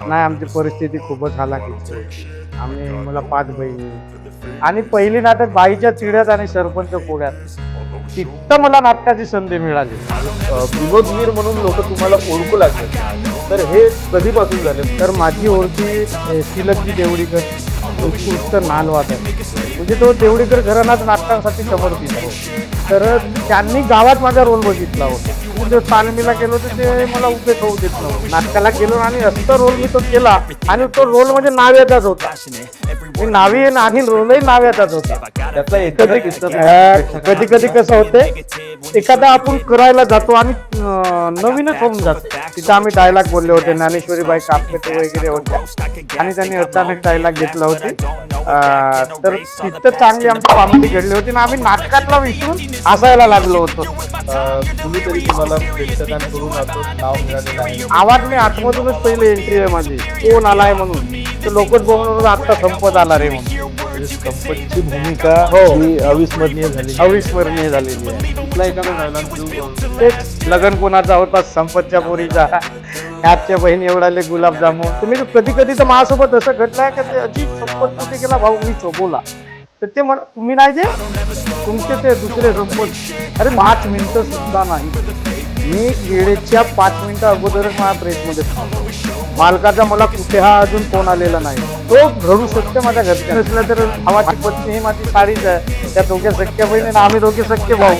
नाही, आमची परिस्थिती खूपच हलाखीची होती. मला 5 बहिणी आणि पहिली नाटक बाईच्या चिड्यात आणि सरपंच कोड्यात. तिथं मला नाटकाची संधी मिळाली. विनोदवीर म्हणून लोक तुम्हाला ओळखू लागले, तर हे कधीपासून झाले? तर माझी ओळखी तिलकजी देवडीकर, उत्कृष्ट नालवादक, म्हणजे तो देवडीकर घराण्याच नाटकांसाठी समर्पित हो. तर त्यांनी गावात माझा रोल बघितला होता. म्हणजे तालमीला गेलो तर ते मला उभे होऊ देत नव्हते. नाटकाला गेलो आणि असं रोल मी तो केला आणि तो रोल म्हणजे नाव्याचाच होता. मी नावी आणि रोलही नाव्याचाच होता. त्यातला एखादा किस्सा कधी कधी कसं होते, एखादा आपण करायला जातो आणि नवीनच होऊन जातो. तिथं आम्ही डायलॉग बोलले होते, ज्ञानेश्वरीबाई कापकेटे वगैरे होत्या आणि त्यांनी अचानक डायलॉग घेतला होते. तर तिथं चांगली आमची कॉमेडी घडली होती आणि आम्ही नाटकातला विसरून हसायला लागलो होतो. कुणीतरी तुम्हाला प्रेक्षकांकडून असं नाव मिळालेलं आहे? आवाज मी आतमधूनच पहिली एंट्री आहे माझी, कोण आलाय म्हणून. तर लोकच बोलून आता संपत आला रे म्हणून. संपतची भूमिका हो. ही अविस्मरणीय झाली. अविस्मरणीय झालेली आहे. कुठला एखादा डायलॉग तेच लग्न कोणाचा होता, संपतच्या पोरीचा, ह्याच्या बहिणी एवढाले गुलाबजामुन. तुम्ही कधी कधी तर माझ्यासोबत असं घडलंय का ते अजित संपत कुठे गेला भाऊ, मी चोपवला. तर ते मला तुम्ही नाही जे तुमचे ते दुसरे संपत, अरे 5 मिनिटं सुद्धा नाही. मी वेळेच्या 5 मिनिटं अगोदरच माझ्या प्रेसमध्ये थांबलो. मालकाचा मला कुठे हा अजून फोन आलेला नाही. तो घडू शकते माझ्या घरच्या नसल्या तर भावाची पत्नी ही माझी साडीच आहे. त्या दोघे सख्या बहिणी आणि आम्ही दोघे सख्य भाऊ.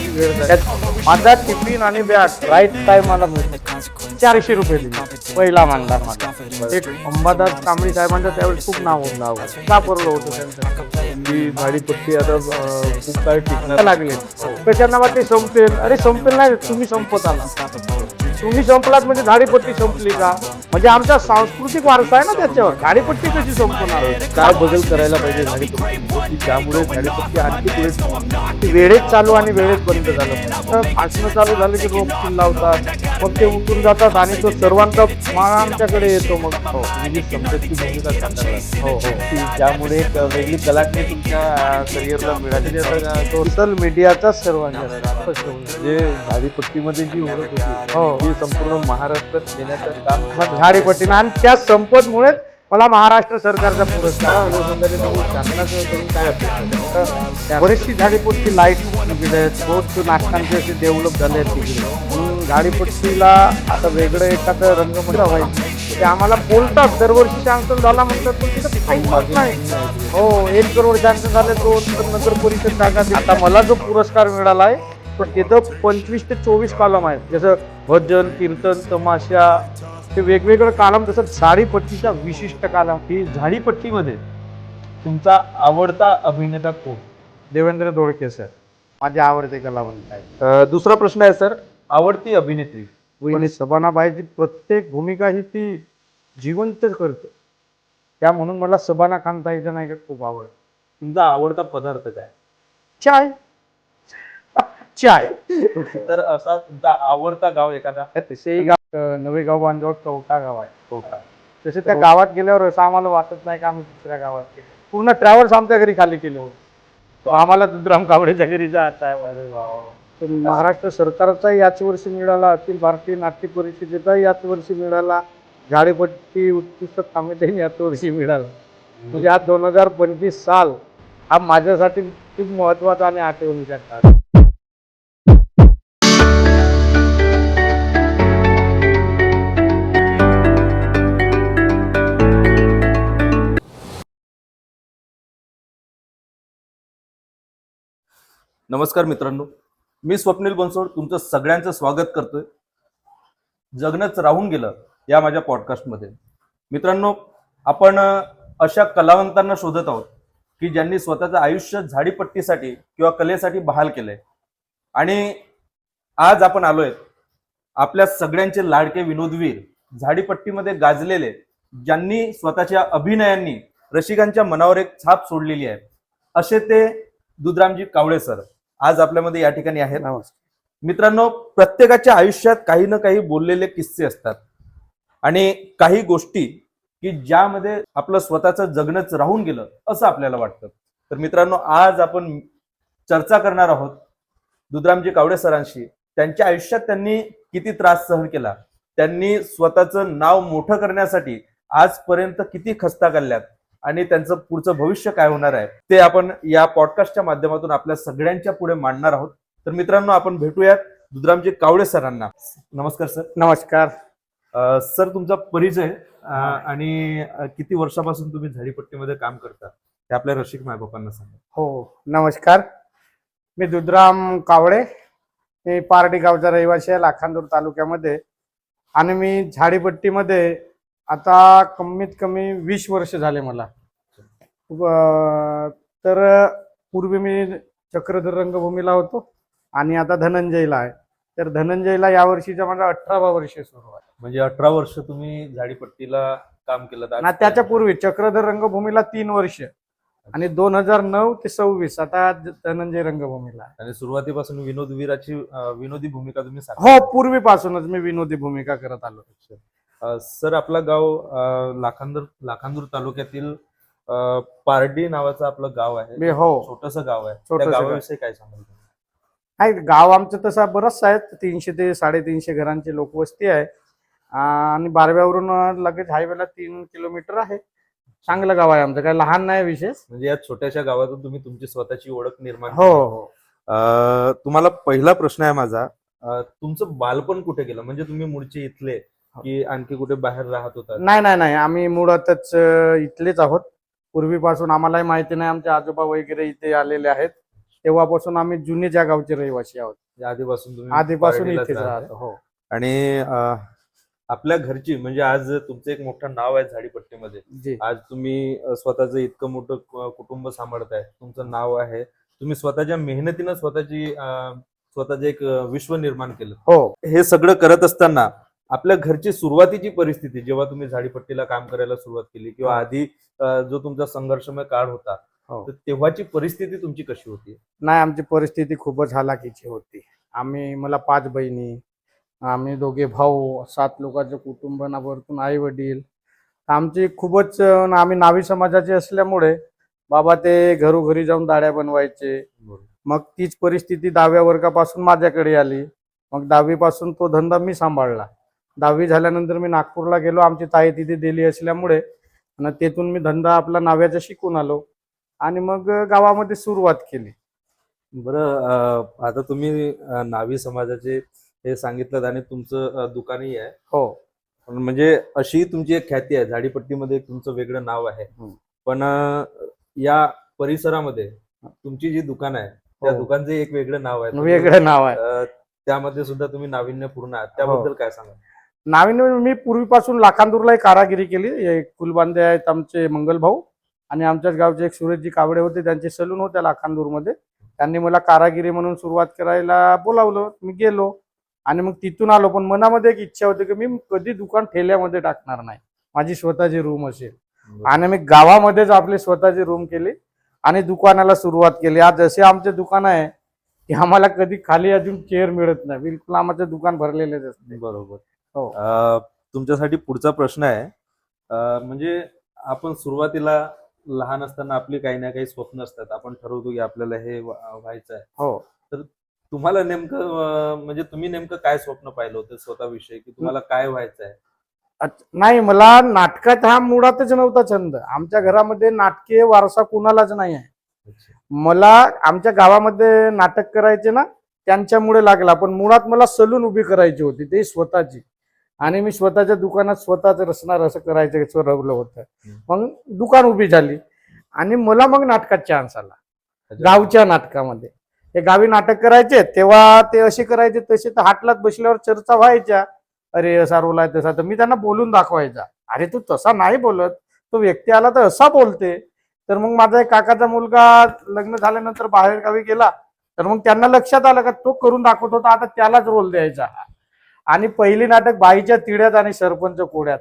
माझा टिफिन आणि बॅग राईट टाइम मला मिळतो. 400 रुपये दिले पहिला मानदार माझा. एक अंबादास कांबळी साहेबांचं त्यावेळेस खूप नाव होतं, सापडलं होतं त्यांचं. ही झाडीपट्टी आता खूप काय टिकणार लागले त्याच्या नावात ते संपेल. अरे संपेल नाही, तुम्ही संपत आला. तुम्ही संपलात म्हणजे झाडीपट्टी संपली का? म्हणजे आमचा सांस्कृतिक वारसा आहे ना त्याच्यावर. झाडीपट्टी कशी संपणार? काय बदल करायला पाहिजे झाडीपट्टी, त्यामुळे झाडीपट्टी आणखी पुढे वेळेत चालू आणि वेळेत बंद झालं. तर भाषणं चालू झालं की रोप लावतात, मग ते उठून जातात आणि तो सर्वांचा मान आमच्याकडे येतो. मग ही संपत्ती भूमिका साकारला. हो की ज्यामुळे एक वेगळी कलाटणी तुमच्या करिअरला मिळाली. सोशल मीडियाचा सर्वांच्या म्हणजे झाडीपट्टीमध्ये जी ओळख होती हो. ही संपूर्ण महाराष्ट्रात देण्याचं काम झाडीपट्टीनं आणि त्या संपतमुळेच मला महाराष्ट्र सरकारचा पुरस्कार. बरीचशी झाडीपट्टी लाईट बहुत नाटकांचे असे डेव्हलप झाले आहेत तिकडे. झाडीपट्टीला आता वेगळं एखादं रंगमंच व्हायचं ते आम्हाला बोलतात. दरवर्षी सँक्शन झाला म्हणतात, पण तिथं काही होत नाही. हो, 1 करोड सँक्शन झाले, 2 नगर परिषद जागा. आता मला जो पुरस्कार मिळाला आहे पण तिथं 25 ते 24 कॉलम आहेत. जसं भजन, कीर्तन, तमाशा, ते वेगवेगळं कालम. तसं झाडीपट्टीचा विशिष्ट कालम. ही झाडीपट्टीमध्ये तुमचा आवडता अभिनेता कोण? देवेंद्र दोळके सर माझे आवडते कलावंत आहेत. दुसरा प्रश्न आहे सर, आवडती अभिनेत्री? आणि सबानाबाईची प्रत्येक भूमिका ही ती जिवंत करते. त्या म्हणून मला सबाना खानताईचं नाही का खूप आवडतं. तुमचा आवडता पदार्थ काय? चाय. चाय. तर असा तुमचा आवडता गाव एखादा? तसेही गाव नवे गाव बांधव कवठा गाव आहे. कवठा. तसे त्या गावात गेल्यावर असं आम्हाला वाटत नाही का आम्ही दुसऱ्या गावात गेलो. पूर्ण ट्रॅव्हल्स आमच्या घरी खाली केले होते. तो आम्हाला दुधराम कावडेच्या घरी जात आहे. महाराष्ट्र सरकारचा याच वर्षी मिळाला, अखिल भारतीय नाट्य परिषदेचा याच वर्षी मिळाला, झाडीपट्टी उत्कृष्ट कॉमेडी याच वर्षी मिळाला. म्हणजे हा 2025 साल हा माझ्यासाठी खूप महत्वाचा आणि आठवणीचा काळ. नमस्कार मित्रांनो, मी स्वप्नील बनसोड तुमचं सगळ्यांचं स्वागत करतोय जगणंच राहून गेलं या माझ्या पॉडकास्टमध्ये. मित्रांनो, आपण अशा कलावंतांना शोधत आहोत की ज्यांनी स्वतःचं आयुष्य झाडीपट्टीसाठी किंवा कलेसाठी बहाल केलंय. आणि आज आपण आलोय आपल्या सगळ्यांचे लाडके विनोदवीर, झाडीपट्टीमध्ये गाजलेले, ज्यांनी स्वतःच्या अभिनयांनी रसिकांच्या मनावर एक छाप सोडलेली आहे, असे ते दुधरामजी कावळे सर आज आपल्यामध्ये या ठिकाणी आहेत. मित्रांनो, प्रत्येकाच्या आयुष्यात काही ना काही बोललेले किस्से असतात आणि काही गोष्टी की ज्यामध्ये आपलं स्वतःचं जगणंच राहून गेलं असं आपल्याला वाटतं. तर मित्रांनो, आज आपण चर्चा करणार आहोत दुधरामजी कावळे सरांशी. त्यांच्या आयुष्यात त्यांनी किती त्रास सहन केला, त्यांनी स्वतःचं नाव मोठं करण्यासाठी आजपर्यंत किती खस्ता काढल्यात आणि त्यांचं पुढचं भविष्य काय होणार आहे ते आपण या पॉडकास्टच्या माध्यमातून आपल्या सगळ्यांच्या पुढे मांडणार आहोत. तर मित्रांनो, आपण भेटूयात दुधरामजी कावळे सरांना. नमस्कार सर. नमस्कार. सर, तुमचा परिचय आणि किती वर्षापासून तुम्ही झाडीपट्टीमध्ये काम करता ते आपल्या रसिक मायबापांना सांगा. हो, नमस्कार. मी दुधराम कावळे, मी पारडी गावचा रहिवासी आहे, लाखांदूर तालुक्यामध्ये. आणि मी झाडीपट्टीमध्ये आता कमीत कमी 20 वर्ष झाले मला. तर पूर्वी मी चक्रधर रंगभूमीला होतो आणि आता धनंजयला आहे. तर धनंजयला यावर्षीचा माझा 18वा वर्ष सुरू आहे. म्हणजे 18 वर्ष तुम्ही झाडीपट्टीला काम केलं. आणि त्याच्या पूर्वी चक्रधर रंगभूमीला 3 वर्ष आणि 2009 ते 26 आता धनंजय रंगभूमीला. आणि सुरुवातीपासून विनोदवीराची विनोदी भूमिका तुम्ही हो, पूर्वीपासूनच मी विनोदी भूमिका करत आलो. सर, आपलं गाव लाखांदूर तालुक्यातील पारडी नावाचं आपलं गाव आहे. हो, छोटस गाव आहे. छोटंसं त्या गाव. गावाविषयी काय सांगाल? आहे गाव आमचं तसं बरंच आहे, 300 ते 350 घरांची लोकवस्ती आहे आणि बारव्यावरून लगेच हायवेला 3 किलोमीटर आहे. चांगलं गाव आहे आमचं, काही लहान नाही विशेष. म्हणजे या छोट्याशा गावातून तुम्ही तुमची स्वतःची ओळख निर्माण हो हो. तुम्हाला पहिला प्रश्न आहे माझा, तुमचं बालपण कुठे गेलं? म्हणजे तुम्ही मूळचे इथले की आणखी कुठे बाहेर राहत होता? नाही, आम्ही मुळातच इथलेच आहोत. पूर्वीपासून आम्हालाही माहिती नाही, आमचे आजोबा वगैरे इथे आलेले आहेत, तेव्हापासून आम्ही जुनेच्या गावचे रहिवासी आहोत. आधीपासून तुम्ही आधीपासून पारडीलाच इथेच राहता. राहतो. हो. आणि आपल्या घरची म्हणजे आज तुमचं एक मोठं नाव आहे झाडीपट्टीमध्ये. जी. आज तुम्ही स्वतःचं इतकं मोठं कुटुंब सांभाळताय, तुमचं नाव आहे, तुम्ही स्वतःच्या मेहनतीनं स्वतःचं एक विश्व निर्माण केलं. हो. हे सगळं करत असताना आपल्या घरची सुरुवातीची परिस्थिती, जेव्हा तुम्ही झाडीपट्टीला काम करायला सुरुवात केली किंवा आधी जो तुमचा संघर्षमय काळ होता, हो. तर तेव्हाची परिस्थिती तुमची कशी होती? नाही, आमची परिस्थिती खूपच हालाकीची होती. मला 5 बहिणी, आम्ही 2 भाऊ, 7 लोकांचं कुटुंब ना, वरतून आई वडील. आमची खूपच आम्ही नावी समाजाचे असल्यामुळे बाबा ते घरोघरी जाऊन दाड्या बनवायचे. मग तीच परिस्थिती 10व्या वर्गापासून माझ्याकडे आली. मग 10वी पासून तो धंदा मी सांभाळला. 10वी झाल्यानंतर मी नागपूरला गेलो, आमची ताई तिथे दिली असल्यामुळे, आणि तेथून मी धंदा आपला नाव्याचा शिकून आलो आणि मग गावामध्ये सुरुवात केली. बरं, आता तुम्ही नावी समाजाचे हे सांगितलं आणि तुमचं दुकानही आहे. हो. म्हणजे अशी तुमची एक ख्याती आहे झाडीपट्टीमध्ये, एक तुमचं वेगळं नाव आहे. पण या परिसरामध्ये तुमची जी दुकान आहे त्या दुकानचं एक वेगळं नाव आहे. वेगळं नाव आहे. त्यामध्ये सुद्धा तुम्ही नाविन्यपूर्ण आहात. त्याबद्दल काय सांगा? नाविन्य, मी पूर्वीपासून लाखांदूरला कारागिरी केली. कुलबांधे आहेत आमचे मंगल भाऊ, आणि आमच्याच गावचे एक सुरेशजी कावडे होते, त्यांचे सलून होत्या लाखांदूरमध्ये. त्यांनी मला कारागिरी म्हणून सुरुवात करायला बोलावलं. मी गेलो आणि मग तिथून आलो. पण मनामध्ये एक इच्छा होती की मी कधी दुकान ठेल्यामध्ये टाकणार नाही, माझी स्वतःची रूम असेल. आणि मी गावामध्येच आपली स्वतःची रूम केली आणि दुकानाला सुरुवात केली. आज असे आमचे दुकान आहे की आम्हाला कधी खाली अजून चेअर मिळत नाही, बिलकुल आमचं दुकान भरलेलेच असते. बरोबर. हो. तुमच्यासाठी पुढचा प्रश्न आहे, म्हणजे आपण सुरुवातीला लहान असताना आपली काही ना काही स्वप्न असतात, आपण ठरवतो की आपल्याला हे व्हायचं आहे. हो. तर तुम्हाला नेमकं म्हणजे तुम्ही नेमकं काय स्वप्न पाहिलं होतं स्वतःविषयी, की तुम्हाला काय व्हायचं आहे? नाही, मला नाटकात हा मुळातच नव्हता छंद. आमच्या घरामध्ये नाटकीय वारसा कुणालाच नाही आहे. मला आमच्या गावामध्ये नाटक करायचे ना, त्यांच्यामुळे लागला. पण मुळात मला सलून उभी करायची होती, ते स्वतःची. आणि मी स्वतःच्या दुकानात स्वतःच रचणार असं करायचं ठरवलं होतं. मग दुकान उभी झाली आणि मला मग नाटकात चान्स आला, गावच्या नाटकामध्ये. हे गावी नाटक करायचे तेव्हा ते असे करायचे तसे, तर हाटलात बसल्यावर चर्चा व्हायच्या, अरे असा रोल आहे तसा. तर मी त्यांना बोलून दाखवायचा, अरे तू तसा नाही बोलत, तो व्यक्ती आला तर असा बोलते. तर मग माझा एक काकाचा मुलगा लग्न झाल्यानंतर बाहेर गावी गेला, तर मग त्यांना लक्षात आलं का तो करून दाखवत होता, आता त्यालाच रोल द्यायचा. आणि पहिली नाटक बाईच्या तिड्यात आणि सरपंच कोड्यात,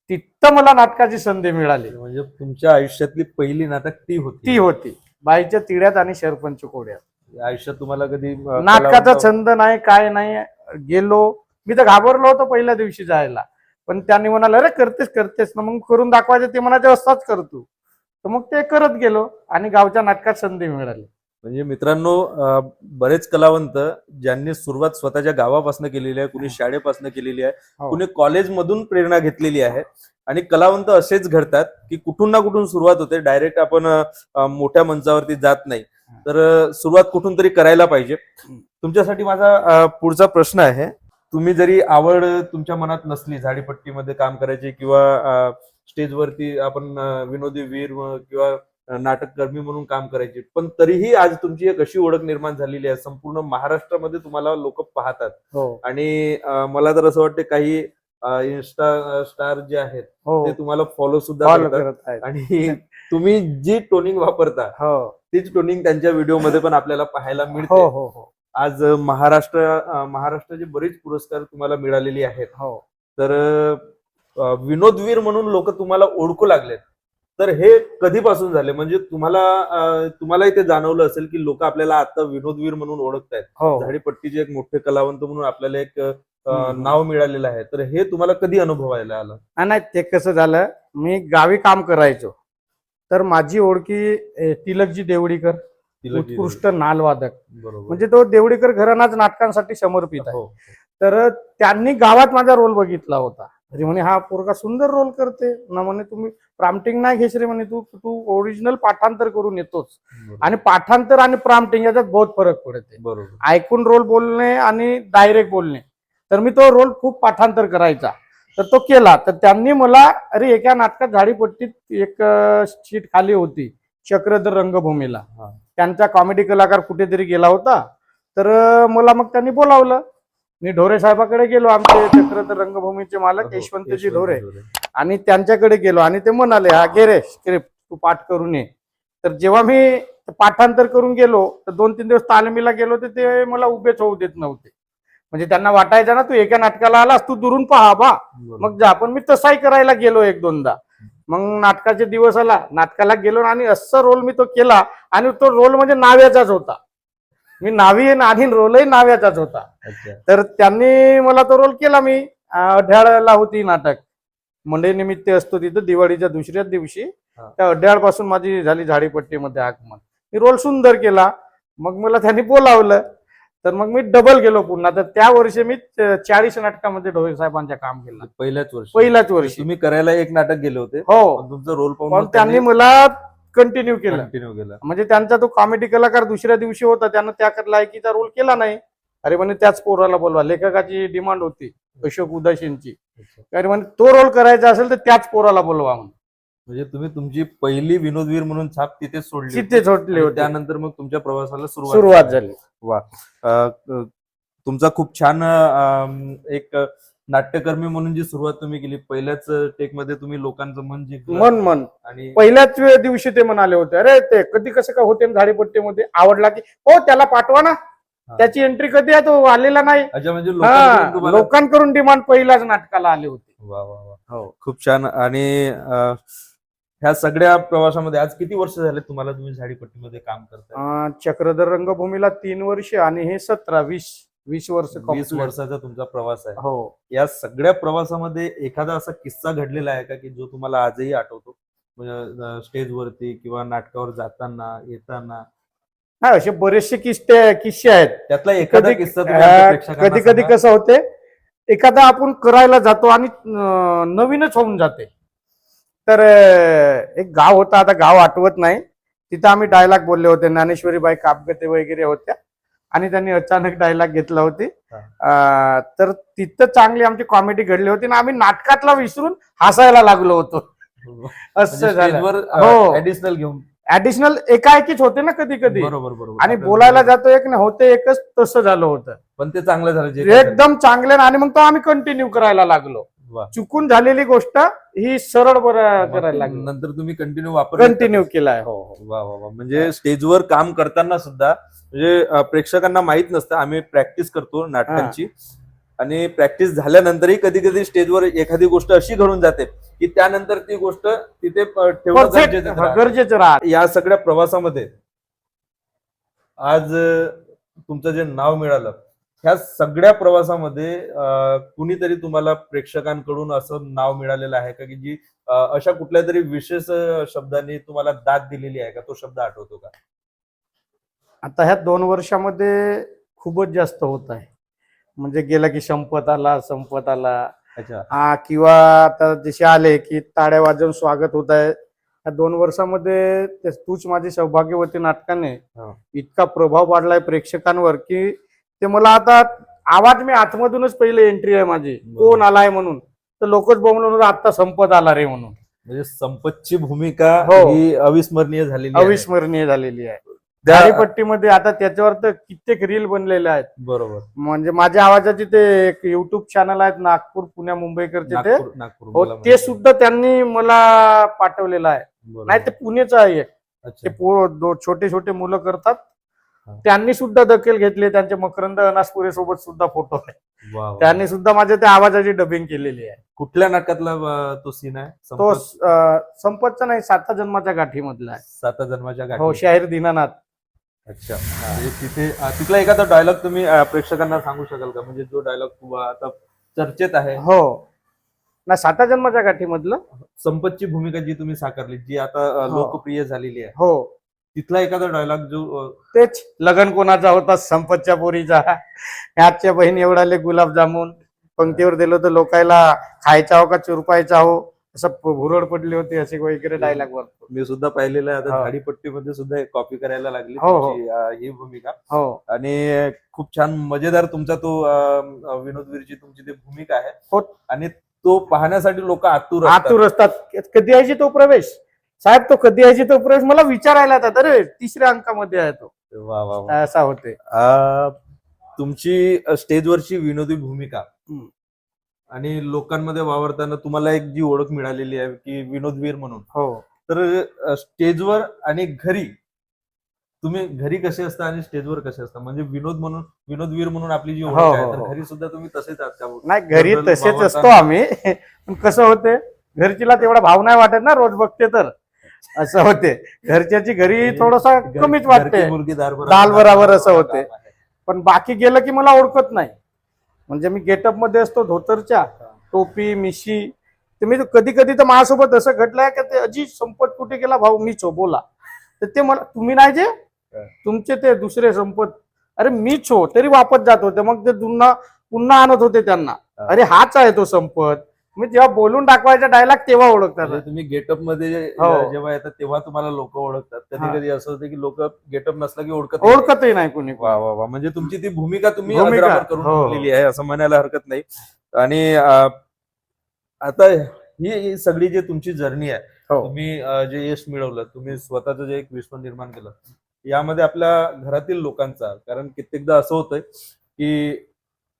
तिथं मला नाटकाची संधी मिळाली. म्हणजे तुमच्या आयुष्यातली पहिली नाटक ती होती बाईच्या तिड्यात आणि सरपंच कोड्यात. आयुष्यात तुम्हाला कधी नाटकाचा छंद नाही, काय नाही. गेलो, मी तर घाबरलो होतो पहिल्या दिवशी जायला, पण त्यांनी म्हणाले अरे करतेस ना, मग करून दाखवायचं. ते म्हणायचे असाच करतो. तर मग ते करत गेलो आणि गावच्या नाटकात संधी मिळाली. म्हणजे मित्रांनो, बरेच कलावंत ज्यांनी सुरुवात स्वतःच्या गावापासून केलेली आहे, कुणी शाळेपासून केलेली आहे, हो. कुणी कॉलेजमधून प्रेरणा घेतलेली आहे. आणि कलावंत असेच घडतात की कुठून ना कुठून सुरुवात होते. डायरेक्ट आपण मोठ्या मंचावरती जात नाही. तर सुरुवात कुठून तरी करायला पाहिजे. तुमच्यासाठी माझा पुढचा प्रश्न आहे, तुम्ही जरी आवड तुमच्या मनात नसली झाडीपट्टीमध्ये काम करायची किंवा स्टेजवरती आपण विनोदी वीर किंवा नाटककर्मी म्हणून काम करायचे, पण तरीही आज तुमची एक अशी ओळख निर्माण झालेली आहे, संपूर्ण महाराष्ट्रामध्ये तुम्हाला लोक पाहतात. हो. आणि मला तर असं वाटतं काही इन्स्टा स्टार जे आहेत हो. ते तुम्हाला फॉलो सुद्धा फॉलो करतात. करत आहेत. आणि तुम्ही जी टोनिंग वापरता हो. तीच टोनिंग त्यांच्या व्हिडिओमध्ये पण आपल्याला पाहायला हो. मिळते. हो. हो. आज महाराष्ट्राचे बरेच पुरस्कार तुम्हाला मिळालेले आहेत. हो. तर विनोदवीर म्हणून लोक तुम्हाला ओळखू लागलेत. तर हे कधीपासून झाले? म्हणजे तुम्हालाही ते जाणवलं असेल की लोक आपल्याला आता विनोदवीर म्हणून ओळखतायत. हो. झाडीपट्टीचे एक मोठे कलावंत म्हणून आपल्याला एक हम्म. नाव मिळालेलं आहे. तर हे तुम्हाला कधी अनुभवायला आलं? नाही, ते कसं झालं, मी गावी काम करायचो, तर माझी ओळखी तिलकजी देवडीकर, उत्कृष्ट नालवादक, बरोबर. म्हणजे तो देवडीकर घराणाच नाटकांसाठी समर्पित आहे. हो. तर त्यांनी गावात माझा रोल बघितला होता. तरी म्हणे हा पोरगा सुंदर रोल करते ना, म्हणे तुम्ही प्राम्प्टिंग नाही घेस रे, म्हणे तू तू ओरिजिनल पाठांतर करून येतोच. बरोबर. आणि पाठांतर आणि प्राम्प्टिंग याच्यात बहुत फरक पडते. बरोबर. ऐकून रोल बोलणे आणि डायरेक्ट बोलणे. तर मी तो रोल खूप पाठांतर करायचा, तर तो केला. तर त्यांनी मला, अरे एका नाटकात झाडीपट्टीत एक सीट खाली होती चक्रधर रंगभूमीला, हा. त्यांचा कॉमेडी कलाकार कुठेतरी गेला होता. तर मला मग त्यांनी बोलावलं. मी ढोरे साहेबाकडे गेलो, आमचे चक्रधर रंगभूमीचे मालक यशवंतजी ढोरे, आणि त्यांच्याकडे गेलो आणि ते म्हणाले, हा घे रे स्क्रिप्ट, तू पाठ करून ये. तर जेव्हा मी पाठांतर करून गेलो, तर 2-3 दिवस तालमीला गेलो, तर ते मला उभेच होऊ देत नव्हते. म्हणजे त्यांना वाटायचं ना, तू एका नाटकाला आलास, तू दुरून पहा बा, मग जा. पण मी तसाही करायला गेलो 1-2दा. मग नाटकाचे दिवस आला, नाटकाला गेलो आणि असं रोल मी तो केला. आणि तो रोल म्हणजे नाव्याचाच होता. मी नावी आणि रोलही नाव्याचाच होता. अच्छा. तर त्यांनी मला तो रोल केला. मी अढ्याळला होती नाटक, मंडई निमित्त असतो तिथं दिवाळीच्या दुसऱ्याच दिवशी. हा. त्या अड्याळपासून माझी झाली झाडीपट्टीमध्ये आगमन. मी रोल सुंदर केला. मग मला त्यांनी बोलावलं, तर मग मी डबल गेलो पुन्हा. तर त्या वर्षी मी 40 नाटकामध्ये ढोरे साहेबांच्या काम केलं, पहिल्याच वर्षी. पहिल्याच वर्षी. तुम्ही करायला एक नाटक गेले होते, हो. पण तुमचं रोल पण पाहून त्यांनी मला कंटिन्यू केलं. कंटिन्यू केलं. म्हणजे त्यांचा तो कॉमेडी कलाकार दुसऱ्या दिवशी होता, त्यानं त्या लायकीचा रोल केला नाही. अरे म्हणे त्याच पोराला बोलवा, लेखकाची डिमांड होती अशोक उदासींची. अरे म्हणे तो रोल करायचा असेल तर त्याच पोराला बोलवा म्हणून. म्हणजे तुम्ही तुमची पहिली विनोदवीर म्हणून छाप तिथे सोडली होती. तिथे सोडले आणि होते. त्यानंतर मग तुमच्या प्रवासाला सुरुवात झाली. वा. तुमचा खूप छान एक नाट्यकर्मी म्हणून जी सुरुवात तुम्ही केली, पहिल्याच टेक मध्ये तुम्ही लोकांचं मन जिंकलं. मन आणि पहिल्याच दिवशी ते म्हणाले होते, अरे ते कधी कसं काय होते झाडीपट्टीमध्ये, आवडला की हो त्याला पाठवा ना, त्याची एंट्री कधी आहे, तो आलेला नाही. अच्छा, म्हणजे लोकांकडून डिमांड पहिल्याच नाटकाला आले होते. वा वा वा. हो. खूप छान. आणि ह्या सगळ्या प्रवासामध्ये आज किती वर्ष झाले तुम्हाला, तुम्ही झाडीपट्टीमध्ये काम करताय? चक्रधर रंगभूमीला 3 वर्ष आणि हे 17-20 वर्ष. 20 वर्षाचा तुमचा प्रवास आहे. हो. या सगळ्या प्रवासामध्ये एखादा असा किस्सा घडलेला आहे का की जो तुम्हाला आजही आठवतो, म्हणजे स्टेजवरती किंवा नाटकावर जाताना येताना? हा, असे बरेचसे किस्से आहेत. त्यातला एखादा किस्सा तुम्ही आमच्या प्रेक्षकांना कधी कधी सांगा. कसं होते, एखादा आपण करायला जातो आणि नवीनच होऊन जाते. तर एक गाव होता, आता गाव आठवत नाही, तिथं आम्ही डायलॉग बोलले होते. ज्ञानेश्वरीबाई कापगते वगैरे होत्या आणि त्यांनी अचानक डायलॉग घेतला होती. तर तिथं चांगली आमची कॉमेडी घडली होती ना, आम्ही नाटकातला विसरून हसायला लागलो होतो. असं झालं. स्टेजवर हो. ऍडिशनल घेऊन ऍडिशनल एकाएकीच होते ना कधी कधी, बरोबर बरोबर. आणि बोलायला जातो एक ना, होते एकच, तसं झालं होतं. पण ते चांगलं झालं जे काही एकदम चांगले. आणि मग तो आम्ही कंटिन्यू करायला लागलो. वा. चुकून झालेली गोष्ट ही सरळ बरं करायला लागलो. नंतर तुम्ही कंटिन्यू कंटिन्यू केलाय. हो. वा वा वा. म्हणजे स्टेजवर काम करताना सुद्धा, म्हणजे प्रेक्षकांना माहित नसतं, आम्ही प्रॅक्टिस करतो नाटकांची, आणि प्रॅक्टिस झाल्यानंतरही कधी कधी स्टेजवर एखादी गोष्ट अशी घडून जाते की त्यानंतर ती गोष्ट तिथे ठेवणं गरजेचं राहत. या सगळ्या प्रवासामध्ये आज तुमचं जे नाव मिळालं, ह्या सगळ्या प्रवासामध्ये कुणीतरी तुम्हाला प्रेक्षकांकडून असं नाव मिळालेलं आहे का की जी अशा कुठल्या तरी विशेष शब्दांनी तुम्हाला दाद दिलेली आहे का? तो शब्द आठवतो का? आता ह्या 2 वर्षामध्ये खूपच जास्त होत आहे. म्हणजे गेला की संपत आला अच्छा. किंवा आता जसे आले की टाळ्या वाजवून स्वागत होत आहे. या 2 वर्षामध्ये तूच माझी सौभाग्यवती नाटकाने हो. इतका प्रभाव पाडलाय प्रेक्षकांवर की ते मला आता आवाज मी आतमधूनच पहिले एंट्री आहे माझी, कोण आलाय म्हणून. तर लोकच बोलून आता संपत आला रे म्हणून. म्हणजे संपतची भूमिका हो. ही अविस्मरणीय झालेली आहे. अविस्मरणीय झालेली आहे. त्या- झाडीपट्टीमध्ये आता त्याच्यावर तर कित्येक रील बनलेले आहेत. बरोबर. म्हणजे माझ्या आवाजाचे ते एक युट्यूब चॅनल आहेत नागपूर, पुण्या, मुंबईकरचे ते. नागपूर हो, मला ते माहिती. सुद्धा त्यांनी मला पाठवलेलं आहे. बरोबर. नाही ते पुणेचं आहे एक. अच्छा. ते छोटे छोटे मुलं करतात. हा. त्यांनी सुद्धा दखल घेतली. त्यांचे मकरंद अनासपुरे सोबत सुद्धा फोटो आहे. वा वा. त्यांनी सुद्धा माझ्या त्या आवाजाची डबिंग केलेली आहे. कुठल्या नाटकातला तो सीन आहे? तो संपत संपतचा नाही, 7 जन्माच्या गाठी मधला आहे. 7 जन्माच्या हो, गाठी. शाहीर दीनानाथ. अच्छा. म्हणजे तिथे तिथला एखादा डायलॉग तुम्ही प्रेक्षकांना सांगू शकाल का? म्हणजे जो डायलॉग आता चर्चेत आहे. हो ना, 7 जन्माच्या गाठी मधलं. संपतची भूमिका जी तुम्ही साकारली, जी आता हो. लोकप्रिय झालेली आहे, हो, तिथला एखादा डायलॉग जो तेच लग्न कोणाचा होता संपतच्या पोरीचा, ह्याच्या बहीण एवढाले गुलाबजामुन, पंक्तीवर दिलं तर लोकायला खायचा हो का चुरपायचा हो, असं भुरळ पडली होती, असे वगैरे डायलॉग वरतो. मी सुद्धा पाहिलेलं आहे. आता हो. झाडीपट्टीमध्ये सुद्धा कॉपी करायला लागली हो, हो. तुमची, ही भूमिका. हो आणि खूप छान मजेदार तुमचा तो विनोदवीरची तुमची ती भूमिका आहे. हो. आणि तो पाहण्यासाठी लोक आतुर असतात. आतुर असतात. कधी यायची तो प्रवेश साहेब, तो कधी यायची तो प्रवेश मला विचारायला येतात. अरे 3ऱ्या अंकामध्ये आहे तो. वा वा वा. असा होते. तुमची स्टेजवरची विनोदी भूमिका हम्म. आणि लोकांमध्ये वावरताना तुम्हाला एक जी ओळख मिळालेली आहे की विनोदवीर म्हणून, हो, तर स्टेजवर आणि घरी तुम्ही घरी कसे असता आणि स्टेजवर कसे असता? म्हणजे विनोदवीर म्हणून आपली जी ओळख हो, आहे, हो, तर हो. घरी सुद्धा तुम्ही तसेच आहात का? नाही घरी जनरल तसेच वावरताना- असतो आम्ही. पण कसं होते, घरचीला तेवढा भाव नाही वाटत ना, रोज बघते तर असं होते. घरच्याची घरी थोडसा कमीच वाटते, घरकी मुलगी दाल बराबर असं होते. पण बाकी गेलं की मला ओळखत नाही. म्हणजे मी गेटअप मध्ये असतो, धोतरच्या, टोपी, मिशी. तर मी कधी कधी तर माझ्यासोबत असं घडलंय की ते अजी संपत कुठे गेला भाऊ, मीच हो बोला. तर ते मला तुम्ही नाही जे तुमचे ते दुसरे संपत, अरे मीच हो, तरी वापस जात होते. मग ते पुन्हा आणत होते त्यांना, अरे हाच आहे तो संपत. मी जेव्हा बोलून दाखवायचा डायलॉग तेव्हा ओळखतात. म्हणजे तुम्ही गेटअप मध्ये हो. जेव्हा येतात तेव्हा तुम्हाला लोक ओळखतात. कधी कधी असं होतं की लोक गेटअप नसला की ओळखत ओळखतही नाही कोणी. वा वा वा. म्हणजे तुमची ती भूमिका तुम्ही भूमिका, अजरामर करून हो. ठेवलेली आहे असं म्हणायला हरकत नाही. आणि आता ही सगळी जी तुमची जर्नी आहे, हो. तुम्ही जे यश मिळवलं, तुम्ही स्वतःचं जे एक विश्व निर्माण केलं, यामध्ये आपल्या घरातील लोकांचा, कारण कित्येकदा असं होतंय की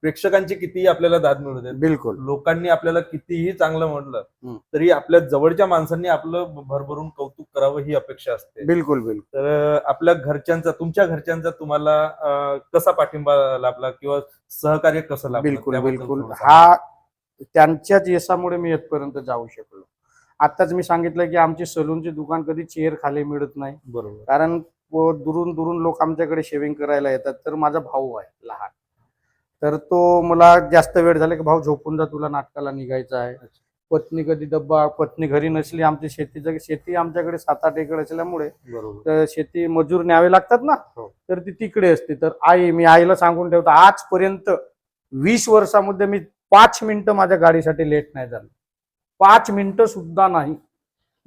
प्रेक्षकांची कितीही आपल्याला दाद मिळू दे, बिलकुल. लोकांनी आपल्याला कितीही चांगलं म्हटलं हम्म. तरी आपल्या जवळच्या माणसांनी आपलं भरभरून कौतुक करावं ही अपेक्षा असते. बिलकुल बिलकुल. तर आपल्या घरच्यांचा, तुमच्या घरच्यांचा तुम्हाला कसा पाठिंबा लाभला किंवा सहकार्य कसं लाभलं? बिलकुल त्याबद्दल बिलकुल. थोडं सांगा. हा त्यांच्याच यशामुळे मी इथपर्यंत जाऊ शकलो. आताच मी सांगितलं की आमची सलूनची दुकान कधी चेअर खाली मिळत नाही, बरोबर. कारण दुरून दुरून लोक आमच्याकडे शेविंग करायला येतात. तर माझा भाऊ आहे लहान, तर तो मला जास्त वेळ झाला की भाऊ झोपून जा, तुला नाटकाला निघायचं आहे. पत्नी कधी पत्नी घरी नसली, आमची शेती आमच्याकडे 7-8 एकर असल्यामुळे बरोबर. तर शेती मजूर न्यावे लागतात ना, हो. तर ती तिकडे असते. तर मी आईला सांगून ठेवतो, आजपर्यंत 20 वर्षामध्ये मी 5 मिनिटं माझ्या गाडीसाठी लेट नाही झालो. 5 मिनिटं सुद्धा नाही.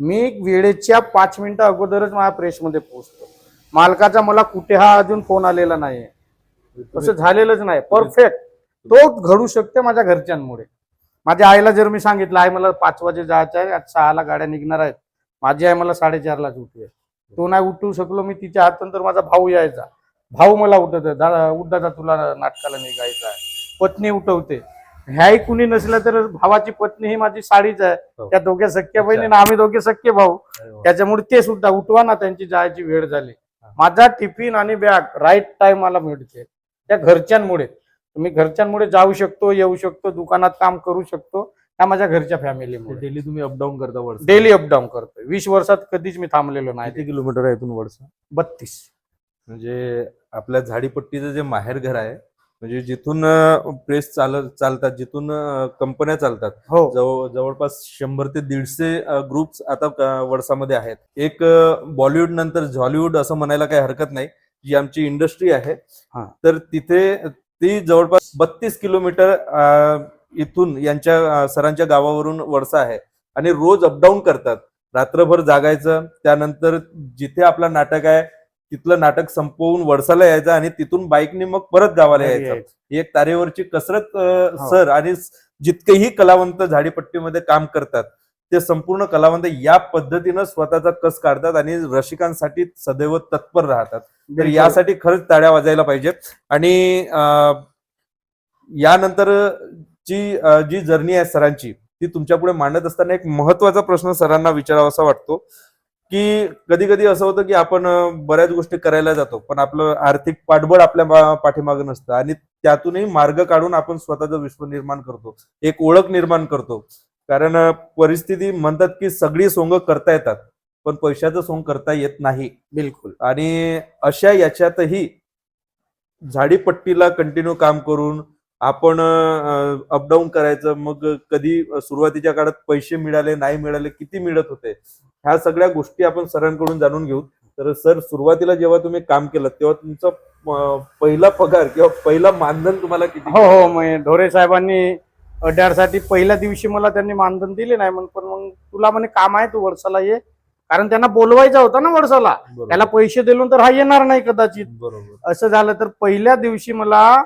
मी वेळेच्या 5 मिनिटं अगोदरच माझ्या प्रेसमध्ये पोहोचतो. मालकाचा मला कुठे हा अजून फोन आलेला नाहीये, असं झालेलंच नाही. परफेक्ट तो घडू शकते माझ्या घरच्यांमुळे. माझ्या आईला जर मी सांगितलं, आई मला 5 वाजे जायचं आहे, आज 6ला गाड्या निघणार आहेत, माझी आई मला 4:30लाच उठवे. तो नाही उठवू शकलो मी, तिच्या हातनंतर माझा भाऊ यायचा, भाऊ मला उठवतो, दादा उठ दादा, तुला नाटकाला निघायचं आहे. पत्नी उठवते. ह्याही कुणी नसलं तर भावाची पत्नी ही माझी साडीच आहे. हो. त्या दोघे सख्या बहिणी, आम्ही दोघे सख्खे भाऊ. अरे वा. त्याच्यामुळे ते सुद्धा उठवा ना, त्यांची जायची वेळ झाली. माझा टिफिन आणि बॅग राईट टाइम मला मिळते त्या घरच्यांमुळे. मी घरच्यांमुळे जाऊ शकतो, येऊ शकतो, दुकानात काम करू शकतो, त्या माझ्या घरच्या फॅमिलीमुळे. डेली तुम्ही अपडाऊन करता वडसा? डेली अपडाऊन करतोय. 20 वर्षात कधीच मी थांबलेलो नाही. किती किलोमीटर आहे इथून वडसा? 32. म्हणजे आपल्या झाडीपट्टीचं जे माहेर घर आहे, म्हणजे जिथून प्रेस चालतात, जिथून कंपन्या चालतात, हो. जवळपास 100 ते 150 ग्रुप्स आता वडसामध्ये आहेत. एक बॉलिवूड नंतर झॉलिवूड असं म्हणायला काही हरकत नाही. जी आमची इंडस्ट्री आहे हा. तर तिथे ती जवळपास 32 किलोमीटर इथून यांच्या सरांच्या गावावरून वडसा आहे आणि रोज अपडाऊन करतात. रात्रभर जागायचं, त्यानंतर जिथे आपलं नाटक आहे तिथलं नाटक संपवून वडसाला यायचं आणि तिथून बाईकने मग परत गावाला घरी यायचं. यायचं. ही एक तारेवरची कसरत हो. सर आणि जितकेही कलावंत झाडीपट्टीमध्ये काम करतात ते संपूर्ण कलावंत या पद्धतीनं स्वतःचा कस काढतात आणि रसिकांसाठी सदैव तत्पर राहतात. तर बिलकुल. यासाठी खरंच टाळ्या वाजायला पाहिजे. आणि यानंतर जी जर्नी आहे सरांची ती तुमच्या पुढे मांडत असताना एक महत्वाचा प्रश्न सरांना विचारावासा वाटतो की कधी कधी असं होतं की आपण बऱ्याच गोष्टी करायला जातो पण आपलं आर्थिक पाठबळ आपल्या पाठीमागं नसतं आणि त्यातूनही मार्ग काढून आपण स्वतःचं विश्व निर्माण करतो, एक ओळख निर्माण करतो. कारण परिस्थिती म्हणतात की सगळी सोंग करता येतात पण पैशाचं सोंग करता येत नाही. बिलकुल. आणि अशा याच्यातही झाडीपट्टीला कंटिन्यू काम करून आपण अपडाऊन करायचं. मग कधी सुरुवातीच्या काळात पैसे मिळाले नाही मिळाले, किती मिळत होते, ह्या सगळ्या गोष्टी आपण सरांकडून जाणून घेऊ. तर सर, सुरुवातीला जेव्हा तुम्ही काम केलं तेव्हा तुमचा पहिला पगार किंवा पहिला मानधन तुम्हाला किती? हो, मग ढोरे साहेबांनी अड्यारसाठी पहिल्या दिवशी मला त्यांनी मानधन दिले नाही पण मग तुला म्हणे काम आहे तू वडसाला ये, कारण त्यांना बोलवायचा होता ना वडसाला. बरोबर. त्याला पैसे दिले तर हा येणार नाही कदाचित. बरोबर. असं झालं तर पहिल्या दिवशी मला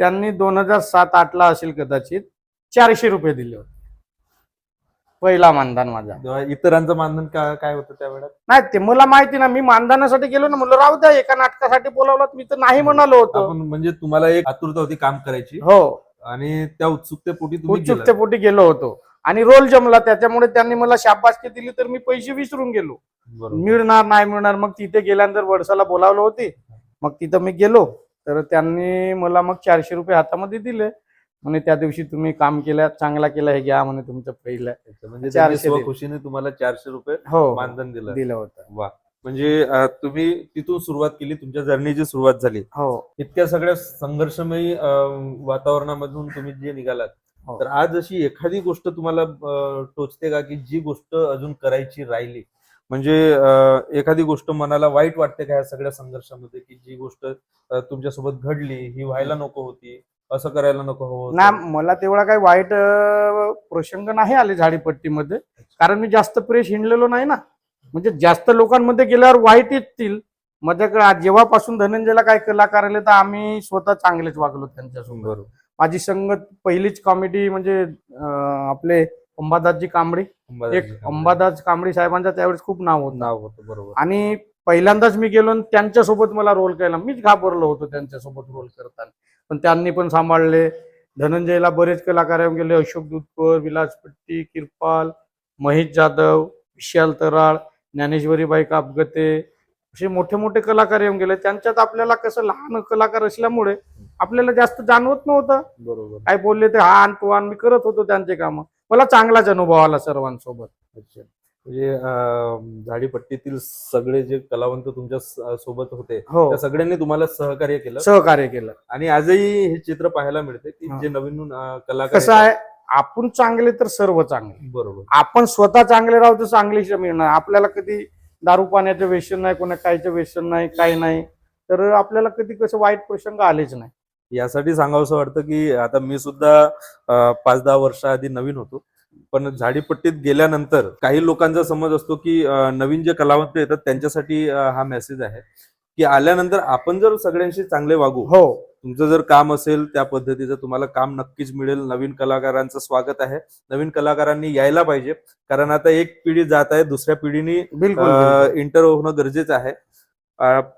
त्यांनी 2007-8 असेल कदाचित 400 रुपये दिले होते, पहिला मानधन माझा. तेव्हा इतरांचं मानधन काय होतं त्यावेळेला? नाही ते मला माहिती ना, मी मानधनासाठी गेलो ना, म्हणलं राहू द्या, एका नाटकासाठी बोलावलं मी तर नाही म्हणालो होतो. आपण म्हणजे तुम्हाला एक आतुरता होती काम करायची हो, आणि त्या उत्सुकतेपोटी तुम्ही गेलात. उत्सुकतेपोटी गेलो होतो आणि रोल जमला, त्याच्यामुळे त्यांनी मला शाबासकी दिली तर मी पैसे विसरून गेलो. बरोबर. मिळणार नाही मिळणार, मग तिथे गेल्यानंतर वडसाला बोलावलं होती, मग तिथं मी गेलो तर त्यांनी मला मग 400 रुपये हातामध्ये दिले. म्हणे त्या दिवशी तुम्ही काम केलं, चांगला केला, हे घ्या म्हणे तुमचं पहिलं. म्हणजे 400 दिले. खुशीने तुम्हाला 400 रुपये हो, मानधन दिलं. दिलं होतं. वा. म्हणजे तुम्ही तिथून सुरुवात केली, तुमच्या जर्नीची सुरुवात झाली. हो, इतक्या सगळ्या संघर्षमयी वातावरणामधून तुम्ही जे निघालात, हो. तर आज अशी एखादी गोष्ट तुम्हाला टोचते का की जी गोष्ट अजून करायची राहिली? म्हणजे एखादी गोष्ट मनाला वाईट वाटते का या सगळ्या संघर्षामध्ये की जी गोष्ट तुमच्यासोबत घडली, ही व्हायला नको होती, असं करायला नको होतं? ना, मला तेवढा काही वाईट प्रसंग नाही आले झाडीपट्टीमध्ये, कारण मी जास्त प्रेस हिंडलेलो नाही ना. म्हणजे जास्त लोकांमध्ये गेल्यावर वाईट येतील. माझ्याकडे जेव्हापासून धनंजयला काही कलाकार आले तर आम्ही स्वतः चांगलेच वागलो त्यांच्यासोबत. बरोबर. माझी संगत पहिलीच कॉमेडी म्हणजे आपले अंबादासजी कांबळी, अंबादास कांबळी साहेबांचा त्यावेळेस खूप नाव होतं. बरोबर. आणि पहिल्यांदाच मी गेलो आणि त्यांच्यासोबत मला रोल केला, मीच घाबरलो होतो त्यांच्यासोबत रोल करताना, पण त्यांनी पण सांभाळले. धनंजयला बरेच कलाकार येऊन गेले, अशोक दुधकर, विलास पट्टी, किरपाल, महेश जाधव, विशाल तराळ, ज्ञानेश्वरीबाई कापगते, असे मोठे मोठे कलाकार येऊन गेले. त्यांच्यात आपल्याला कसं लहान कलाकार असल्यामुळे आपल्याला जास्त जाणवत नव्हतं. बरोबर. काय बोलले ते हा आण तो आण, मी करत होतो त्यांचे काम. मला चांगलाच अनुभव आला सर्वांसोबत. अच्छा. म्हणजे झाडीपट्टीतील सगळे जे कलावंत तुमच्या सोबत होते हो, त्या सगळ्यांनी तुम्हाला सहकार्य केलं. आणि आजही हे चित्र पाहायला मिळते की हा. जे नवीन कलाकार कसं आहे, आपण चांगले तर सर्व चांगले. बरोबर. आपण स्वतः चांगले राहू तर चांगली मिळणार. आपल्याला कधी दारू पाण्याचं व्यसन नाही, कोणा कायचं व्यसन नाही, काही नाही, तर आपल्याला कधी कसं वाईट प्रसंग आलेच नाही. यासाठी सांगावंसं वाटतं की आता मी सुद्धा 5-10 वर्ष आधी नवीन होतो, पण झाडीपट्टीत गेल्यानंतर काही लोकांचा समज असतो की नवीन जे कलावंत येतात त्यांच्यासाठी हा मेसेज आहे की आल्यानंतर आपण जर सगळ्यांशी चांगले वागू, हो, तुमचं जर काम असेल त्या पद्धतीचं तुम्हाला काम नक्कीच मिळेल. नवीन कलाकारांचं स्वागत आहे, नवीन कलाकारांनी यायला पाहिजे, कारण आता एक पिढी जात आहे, दुसऱ्या पिढीने बिलकुल. इंटर होणं गरजेचं आहे.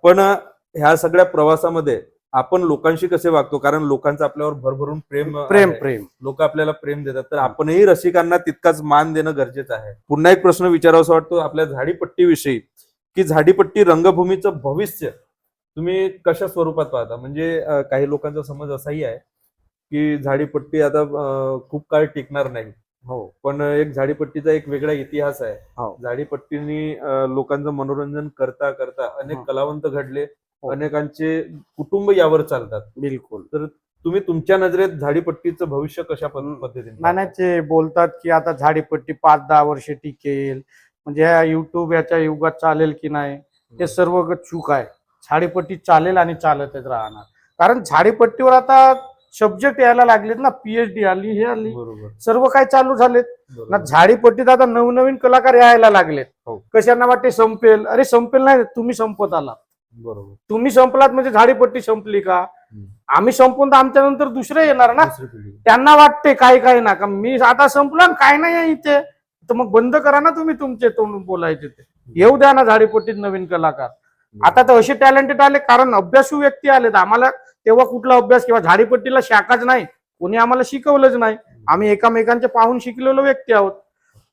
पण ह्या सगळ्या प्रवासामध्ये आपण लोकांशी कसे वागतो, कारण लोकांचं आपल्यावर भरभरून प्रेम आहे. लोक आपल्याला प्रेम देतात, तर आपणही रसिकांना तितकाच मान देणं गरजेचं आहे. पुन्हा एक प्रश्न विचारावासा वाटतो आपल्या झाडीपट्टीविषयी की झाडीपट्टी रंगभूमीचं भविष्य तुम्ही कशा स्वरूपात पाहता? म्हणजे काही लोकांचा समज असाही आहे की झाडीपट्टी आता खूप काळ टिकणार नाही. हो, पण एक झाडीपट्टीचा एक वेगळा इतिहास आहे. हो. झाडीपट्टीने लोकांचं मनोरंजन करता करता अनेक कलावंत घडले, अनेकांचे कुटुंब यावर चालतात. बिलकुल. तर तुम्ही तुमच्या नजरेत झाडीपट्टीचं भविष्य कशा पद्धतीने? नाही, ते बोलतात की आता झाडीपट्टी 5-10 वर्ष टिकेल, म्हणजे ह्या युट्यूब याच्या युगात चालेल की नाही, हे सर्व चूक आहे. झाडीपट्टी चालेल आणि चालतच राहणार. कारण झाडीपट्टीवर आता सब्जेक्ट यायला लागलेत ना, PhD आली, हे आली, बरोबर सर्व काय चालू झालेत ना. बरोबर. झाडीपट्टीत आता नवनवीन कलाकार यायला लागलेत. हो. कशांना वाटते संपेल, अरे संपेल नाही, तुम्ही संपत आलात. बरोबर. तुम्ही संपलात म्हणजे झाडीपट्टी संपली का? हम्म. आम्ही संपून तर आमच्या नंतर दुसरे येणार ना. दुसरी पिढी. त्यांना वाटते काही ना का मी आता संपला काय नाही आहे इथे, तर मग बंद करा ना तुम्ही तुमचे तोंड बोलायचे ते. येऊ द्या ना झाडीपट्टीत नवीन कलाकार. आता तर असे टॅलेंटेड आले, कारण अभ्यासू व्यक्ती आलेत. आम्हाला तेव्हा कुठला अभ्यास किंवा झाडीपट्टीला शाखाच नाही, कोणी आम्हाला शिकवलंच नाही. आम्ही एकामेकांचे पाहून शिकलेलो व्यक्ती आहोत.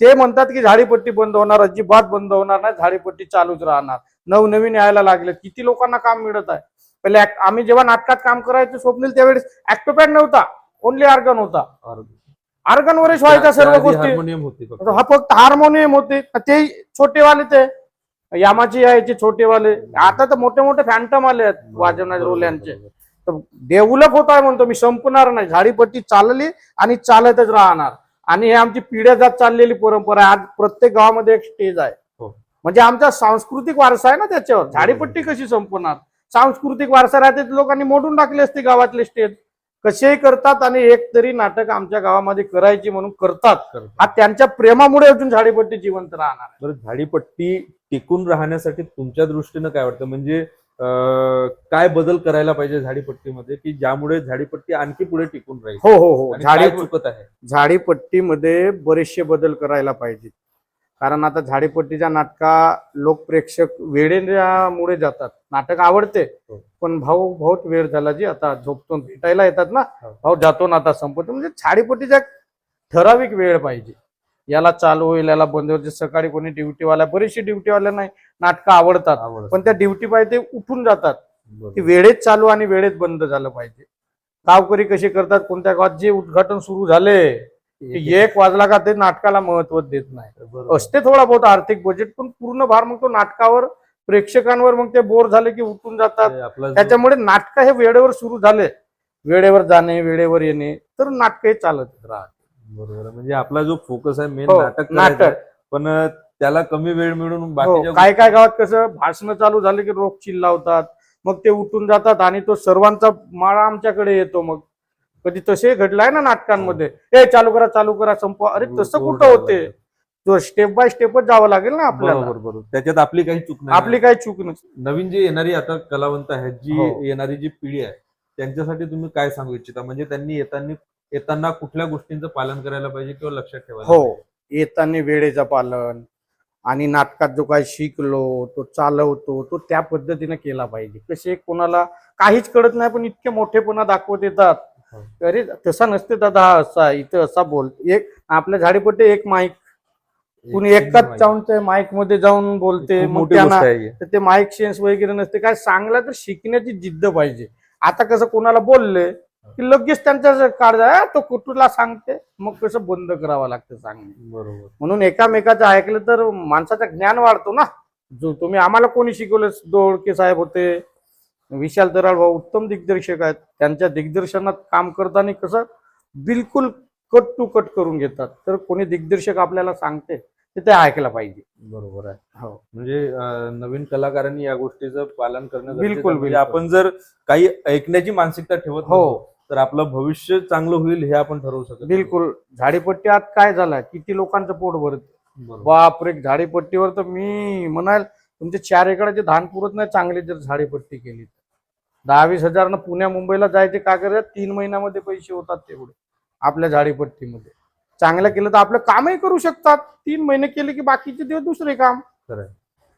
ते म्हणतात की झाडीपट्टी बंद होणार, अजिबात बंद होणार नाही, झाडीपट्टी चालूच राहणार. नवनवीन यायला लागले, किती लोकांना काम मिळत आहे. पहिले आम्ही जेव्हा नाटकात काम करायचो स्वप्नील, त्यावेळेस ऍक्टोपॅड नव्हता, ओनली ऑर्गन होता. ऑर्गनवरच व्हायचा सर्व गोष्टी. हार्मोनियम होती फक्त. हा फक्त हार्मोनियम होते, ते छोटेवाले, ते यामाची यायचे छोटेवाले. आता तर मोठे मोठे फॅन्टम आले आहेत वाजवणारे रोल्यांचे. तर डेव्हलप होत आहे म्हणतो मी, संपणार नाही. झाडीपट्टी चालली आणि चालतच राहणार. आणि हे आमची पिढ्या जात चाललेली परंपरा आहे. आज प्रत्येक गावामध्ये एक स्टेज आहे, म्हणजे आमचा सांस्कृतिक वारसा आहे ना त्याच्यावर. झाडीपट्टी कशी संपणार? सांस्कृतिक वारसा राहते, लोकांनी मोडून टाकले असते गावातले स्टेज. कसेही करतात आणि एक तरी नाटक आमच्या गावामध्ये करायची म्हणून करतात. हा त्यांच्या प्रेमामुळे अजून झाडीपट्टी जिवंत राहणार. बरं, झाडीपट्टी टिकून राहण्यासाठी तुमच्या दृष्टीनं काय वाटतं? म्हणजे काय बदल करायला पाहिजे झाडीपट्टीमध्ये की ज्यामुळे झाडीपट्टी आणखी पुढे टिकून राहील? हो हो हो, आणि काय चुकत आहे? झाडीपट्टीमध्ये बरेचसे बदल करायला पाहिजे. कारण आता झाडीपट्टीच्या नाटका लोक प्रेक्षक वेळेमुळे जातात. नाटक आवडते, पण भाऊ बहुत वेळ झाला जी, आता झोपतो, भेटायला येतात ना, भाऊ जातो ना आता संपतो. म्हणजे झाडीपट्टीचा ठराविक वेळ पाहिजे. याला चालू होईल, याला बंद होईल. सकाळी कोणी ड्युटीवाला, बरेचसे ड्युटीवाल्या नाही नाटकं आवडतात, पण त्या ड्युटी पाहिजे ते उठून जातात. ती वेळेत चालू आणि वेळेत बंद झालं पाहिजे. गावकरी कसे करतात, कोणत्या गावात जे उद्घाटन सुरू झाले 1 वाजला का ते नाटकाला महत्व देत नाही. असते थोडा बहुत आर्थिक बजेट, पण पूर्ण भार मग तो नाटकावर, प्रेक्षकांवर. मग ते बोर झाले की उठून जातात. त्याच्यामुळे नाटक हे वेळेवर सुरू झाले, वेळेवर जाणे, वेळेवर येणे, तर नाटक हे चालत राहते. बरोबर. म्हणजे आपला जो फोकस आहे मेन नाटक, पण त्याला कमी वेळ मिळून बाकीच्या काय गावात कसं भाषण चालू झाले की रोख चिल्लावतात, मग ते उठून जातात आणि तो सर्वांचा माळा आमच्याकडे येतो. मग कधी तसे घडलाय ना नाटकांमध्ये, हे चालू करा संपवा. अरे तसं कुठं होते? तो स्टेप बाय स्टेपच जावं लागेल ना आपल्याला. बरोबर. त्याच्यात आपली काही चूक नाही, आपली काही चूक नाही. नवीन जी येणारी आता कलावंत आहेत, जी येणारी जी पिढी आहे, त्यांच्यासाठी तुम्ही काय सांगू इच्छिता? म्हणजे त्यांनी येताना कुठल्या गोष्टींचं पालन करायला पाहिजे किंवा लक्षात ठेवायला? हो, येताना वेळेचं पालन, आणि नाटकात जो काही शिकलो तो चालवतो तो त्या पद्धतीने केला पाहिजे. कसे कोणाला काहीच कळत नाही, पण इतके मोठेपणा दाखवत येतात. अरे तसा नसते दादा, हा असा, इथं असा बोल. एक आपल्या झाडीपट्टी एक माईक, कुणी एकाच जाऊन त्या माईक मध्ये जाऊन बोलते, मग त्यांना ते माईक सेन्स वगैरे नसते. काय सांगला तर शिकण्याची जिद्द पाहिजे. आता कसं कोणाला बोलले की लगेच त्यांच्या काढा, तो कुठला सांगते, मग कसं बंद करावं लागतं सांगणे. बरोबर. म्हणून एकामेकाचं ऐकलं तर माणसाचं ज्ञान वाढतो ना. जो तुम्ही आम्हाला कोणी शिकवलं, दोडके साहेब होते, विशाल दराळ भाऊ उत्तम दिग्दर्शक आहेत. त्यांच्या दिग्दर्शनात काम करताना कसं बिलकुल कट टू कट करून घेतात. तर कोणी दिग्दर्शक आपल्याला सांगते ते ऐकायला पाहिजे. बरोबर आहे. हो, म्हणजे नवीन कलाकारांनी या गोष्टीचं पालन करणं बिलकुल. म्हणजे आपण जर काही ऐकण्याची मानसिकता ठेवत नसतो तर आपलं भविष्य चांगलं होईल हे आपण ठरवू शकतो. बिलकुल. झाडीपट्टी आज काय झालं, किती लोकांचं पोट भरत, बापरे. झाडीपट्टीवर तर मी म्हणाल तुमचे 4 एकराचे धान पुरत नाही चांगली जर झाडीपट्टी केली. 10-20 हजारनं पुण्या मुंबईला जायचे का करत, 3 महिन्यामध्ये पैसे होतात तेवढे आपल्या झाडीपट्टीमध्ये. चांगलं केलं तर आपलं कामही करू शकतात. 3 महिने केले की बाकीचे दिवस दुसरे काम.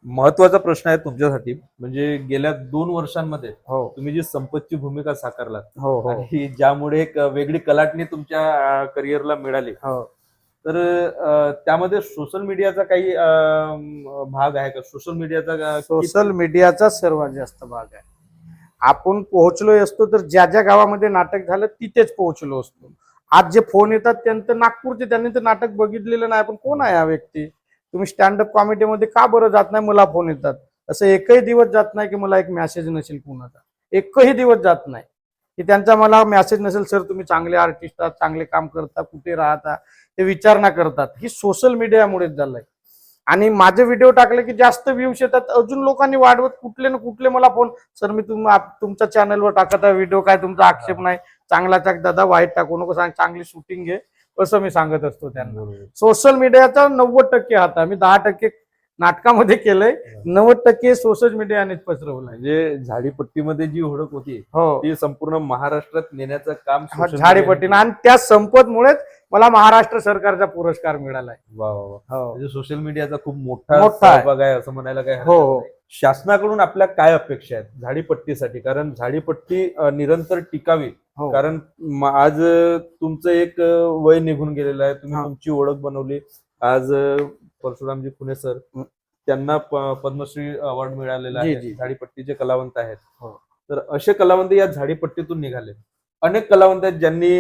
महत्वाचा प्रश्न आहे तुमच्यासाठी, म्हणजे गेल्या 2 वर्षांमध्ये तुम्ही जी संपतची भूमिका साकारलात आणि ज्यामुळे एक वेगळी कलाटणी तुमच्या करिअरला मिळाली, तर त्यामध्ये सोशल मीडियाचा काही भाग आहे का? सोशल मीडियाचा सर्वात जास्त भाग आहे. आपण पोहोचलो असतो तर ज्या ज्या गावामध्ये नाटक झालं तिथेच पोहोचलो असतो. आज जे फोन येतात त्यांचं नागपूरचे, त्यांनी तर नाटक बघितलेलं नाही, पण कोण आहे हा व्यक्ती, तुम्ही स्टँडअप कॉमेडीमध्ये का बरं जात नाही, मला फोन येतात. असं एकही दिवस जात नाही की मला एक मेसेज नसेल कोणाचा, एकही दिवस जात नाही की त्यांचा मला मेसेज नसेल, सर तुम्ही चांगले आर्टिस्ट आहात, चांगले काम करता, कुठे राहता, ते विचारणा करतात. ही सोशल मीडियामुळेच झालंय. आणि माझे व्हिडिओ टाकले की जास्त व्ह्यूज येतात, अजून लोकांनी वाढवत कुठले ना कुठले मला फोन, सर मी तुमच्या चॅनलवर टाकत आहे व्हिडिओ, काय तुमचा आक्षेप नाही, चांगला टाक दादा, वाईट टाकू नको, सांग चांगली शूटिंग घे, असं मी सांगत असतो त्यांना. सोशल मीडियाचा 90% हात आहे, मी 10% नाटकामध्ये केलंय, 90% सोशल मीडियानेच पसरवलंय. म्हणजे झाडीपट्टीमध्ये जी ओळख होती हो, ती संपूर्ण महाराष्ट्रात नेण्याचं काम social झाडीपट्टीनं, आणि त्या संपतमुळेच मला महाराष्ट्र सरकारचा पुरस्कार मिळालाय. वा वा वा. हो म्हणजे सोशल मीडियाचा खूप मोठा मोठा आहे. सहभाग आहे असं म्हणायला काय हरकत हो हो. नाही. शासनाकडून आपल्या काय अपेक्षा आहेत झाडीपट्टीसाठी, कारण झाडीपट्टी निरंतर टिकावी, हो. कारण आज तुमचं एक वय निघून गेलेलं आहे, तुम्ही हा. तुमची ओळख बनवली, आज परशुरामजी खुने सर त्यांना पद्मश्री अवॉर्ड मिळालेला जी, आहे, जी. झाडीपट्टीचे कलावंत आहेत. हो. तर असे कलावंत या झाडीपट्टीतून निघाले. अनेक कलावंत आहेत ज्यांनी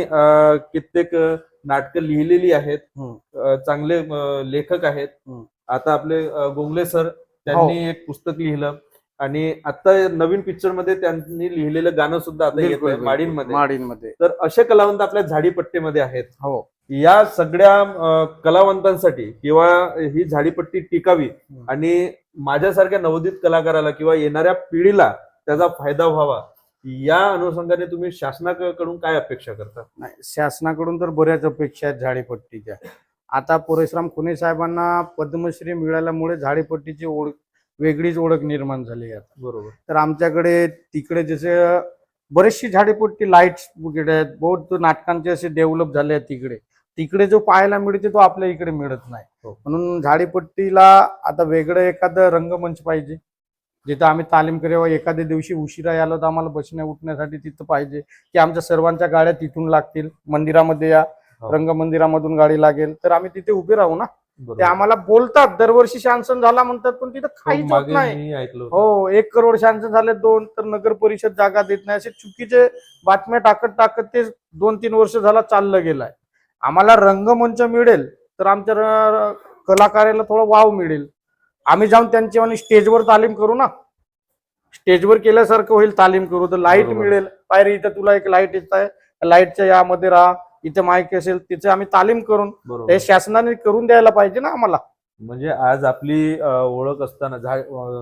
कित्येक नाटकं लिहिलेली आहेत, चांगले लेखक आहेत. आता आपले गोंगले सर त्यांनी एक पुस्तक लिहिलं, आणि आता नवीन पिक्चर मध्ये त्यांनी लिहिलेलं गाणं सुद्धा आता येतंय माडींमध्ये. तर असे कलावंत आपल्या झाडीपट्टीमध्ये आहेत. हो. या सगळ्या कलावंतांसाठी किंवा ही झाडीपट्टी टिकावी आणि माझ्यासारख्या नवोदित कलाकाराला किंवा येणाऱ्या पिढीला त्याचा फायदा व्हावा, या अनुषंगाने तुम्ही शासनाकडून काय अपेक्षा करता? नाही, शासनाकडून तर बऱ्याच अपेक्षा आहेत झाडीपट्टीच्या. आता परशुराम खुने साहेबांना पद्मश्री मिळाल्यामुळे झाडीपट्टीची वेगळीच ओळख निर्माण झाली आहे. बरोबर. तर आमच्याकडे तिकडे जसे बरेचशी झाडीपट्टी लाईट्स वगैरे आहेत, बहुत नाटकांचे असे डेव्हलप झाले आहेत तिकडे. तिकडे जो पाहायला मिळते तो आपल्या इकडे मिळत नाही. म्हणून झाडीपट्टीला आता वेगळं एखादं रंगमंच पाहिजे, जिथं आम्ही तालीम करावं. एखाद्या दिवशी उशिरा आलो तर आम्हाला बसण्या उठण्यासाठी तिथं पाहिजे, की आमच्या सर्वांच्या गाड्या तिथून लागतील. मंदिरामध्ये या, रंगमंदिरामधून गाडी लागेल तर आम्ही तिथे उभे राहू ना. ते आम्हाला बोलतात दरवर्षी शासन झाला म्हणतात, पण तिथं काहीच होत नाही. हो, 1 करोड शासन झाले, 2 तर नगर परिषद जागा देत नाही, असे चुकीचे बातम्या टाकत टाकत ते 2-3 वर्ष झाला चाललं गेलाय. आम्हाला रंगमंच मिळेल तर आमच्या कलाकाराला थोडं वाव मिळेल. आम्ही जाऊन त्यांच्या स्टेजवर तालीम करू ना, स्टेजवर केल्यासारखं होईल. तालीम करू तर लाईट मिळेल, पायरी इथं तुला एक लाईट येत आहे, लाईटच्या यामध्ये राहा, इथे माईक असेल तिथे आम्ही तालीम करून, हे शासनाने करून द्यायला पाहिजे ना आम्हाला. म्हणजे आज आपली ओळख असताना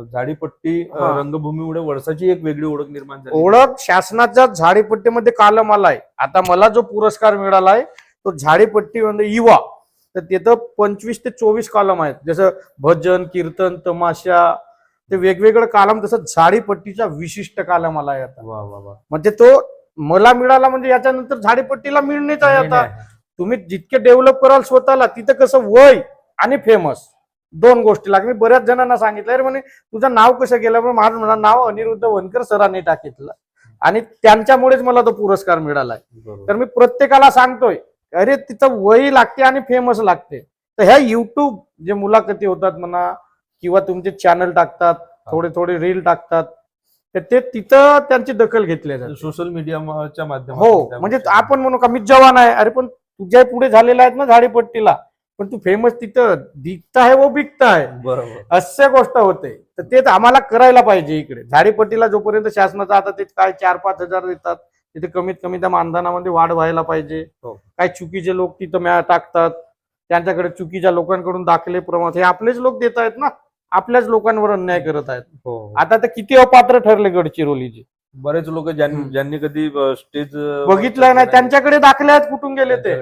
झाडीपट्टी रंगभूमीमुळे वर्षाची एक वेगळी ओळख निर्माण झाली. ओळख शासनाच्या झाडीपट्टीमध्ये कालम आलाय. आता मला जो पुरस्कार मिळालाय तो झाडीपट्टीमध्ये युवा, तर तिथं 25 ते 24 कॉलम आहेत. जसं भजन, कीर्तन, तमाशा, ते वेगवेगळं कॉलम, तसं झाडीपट्टीचा विशिष्ट कॉलम आलाय आता. वा वा वा. म्हणजे तो मला मिळाला म्हणजे याच्यानंतर झाडीपट्टीला मिळणेच आहे. आता तुम्ही जितके डेव्हलप कराल स्वतःला, तिथं कसं वय आणि फेमस 2 गोष्टी लागतात. मी बऱ्याच जणांना सांगितलं, अरे म्हणे तुझं नाव कसं गेलं, पण माझं नाव अनिरुद्ध वनकर सरांनी टाकितलं, आणि त्यांच्यामुळेच मला तो पुरस्कार मिळालाय. तर मी प्रत्येकाला सांगतोय, अरे तिथं वय लागते आणि फेमस लागते. तर ह्या युट्यूब जे मुलाखती होतात म्हणा, किंवा तुमचे चॅनल टाकतात, थोडे थोडे रील टाकतात, तर ते तिथं त्यांची दखल घेतली जाते सोशल मीडियाच्या माध्यमातून. हो, म्हणजे आपण म्हणू का मी जवान आहे, अरे पण तुझ्या पुढे झालेला आहेत ना झाडीपट्टीला, पण तू फेमस तिथं दिखता है वो बिकता है. बरोबर. अशा गोष्ट होते. तर तेच आम्हाला करायला पाहिजे इकडे झाडीपट्टीला. जोपर्यंत शासनाचा आता ते काय 4-5 हजार देतात, तिथे कमीत कमी त्या मानधनामध्ये वाढ व्हायला पाहिजे. काय चुकीचे लोक तिथं टाकतात, त्यांच्याकडे चुकीच्या लोकांकडून दाखले प्रमाण, हे आपलेच लोक देत आहेत ना, आपल्याच लोकांवर अन्याय करत आहेत. आता तर किती अपात्र ठरले गडचिरोलीचे. बरेच लोक ज्यांनी कधी स्टेज बघितलं नाही, त्यांच्याकडे दाखले आहेत, कुठून गेले ते.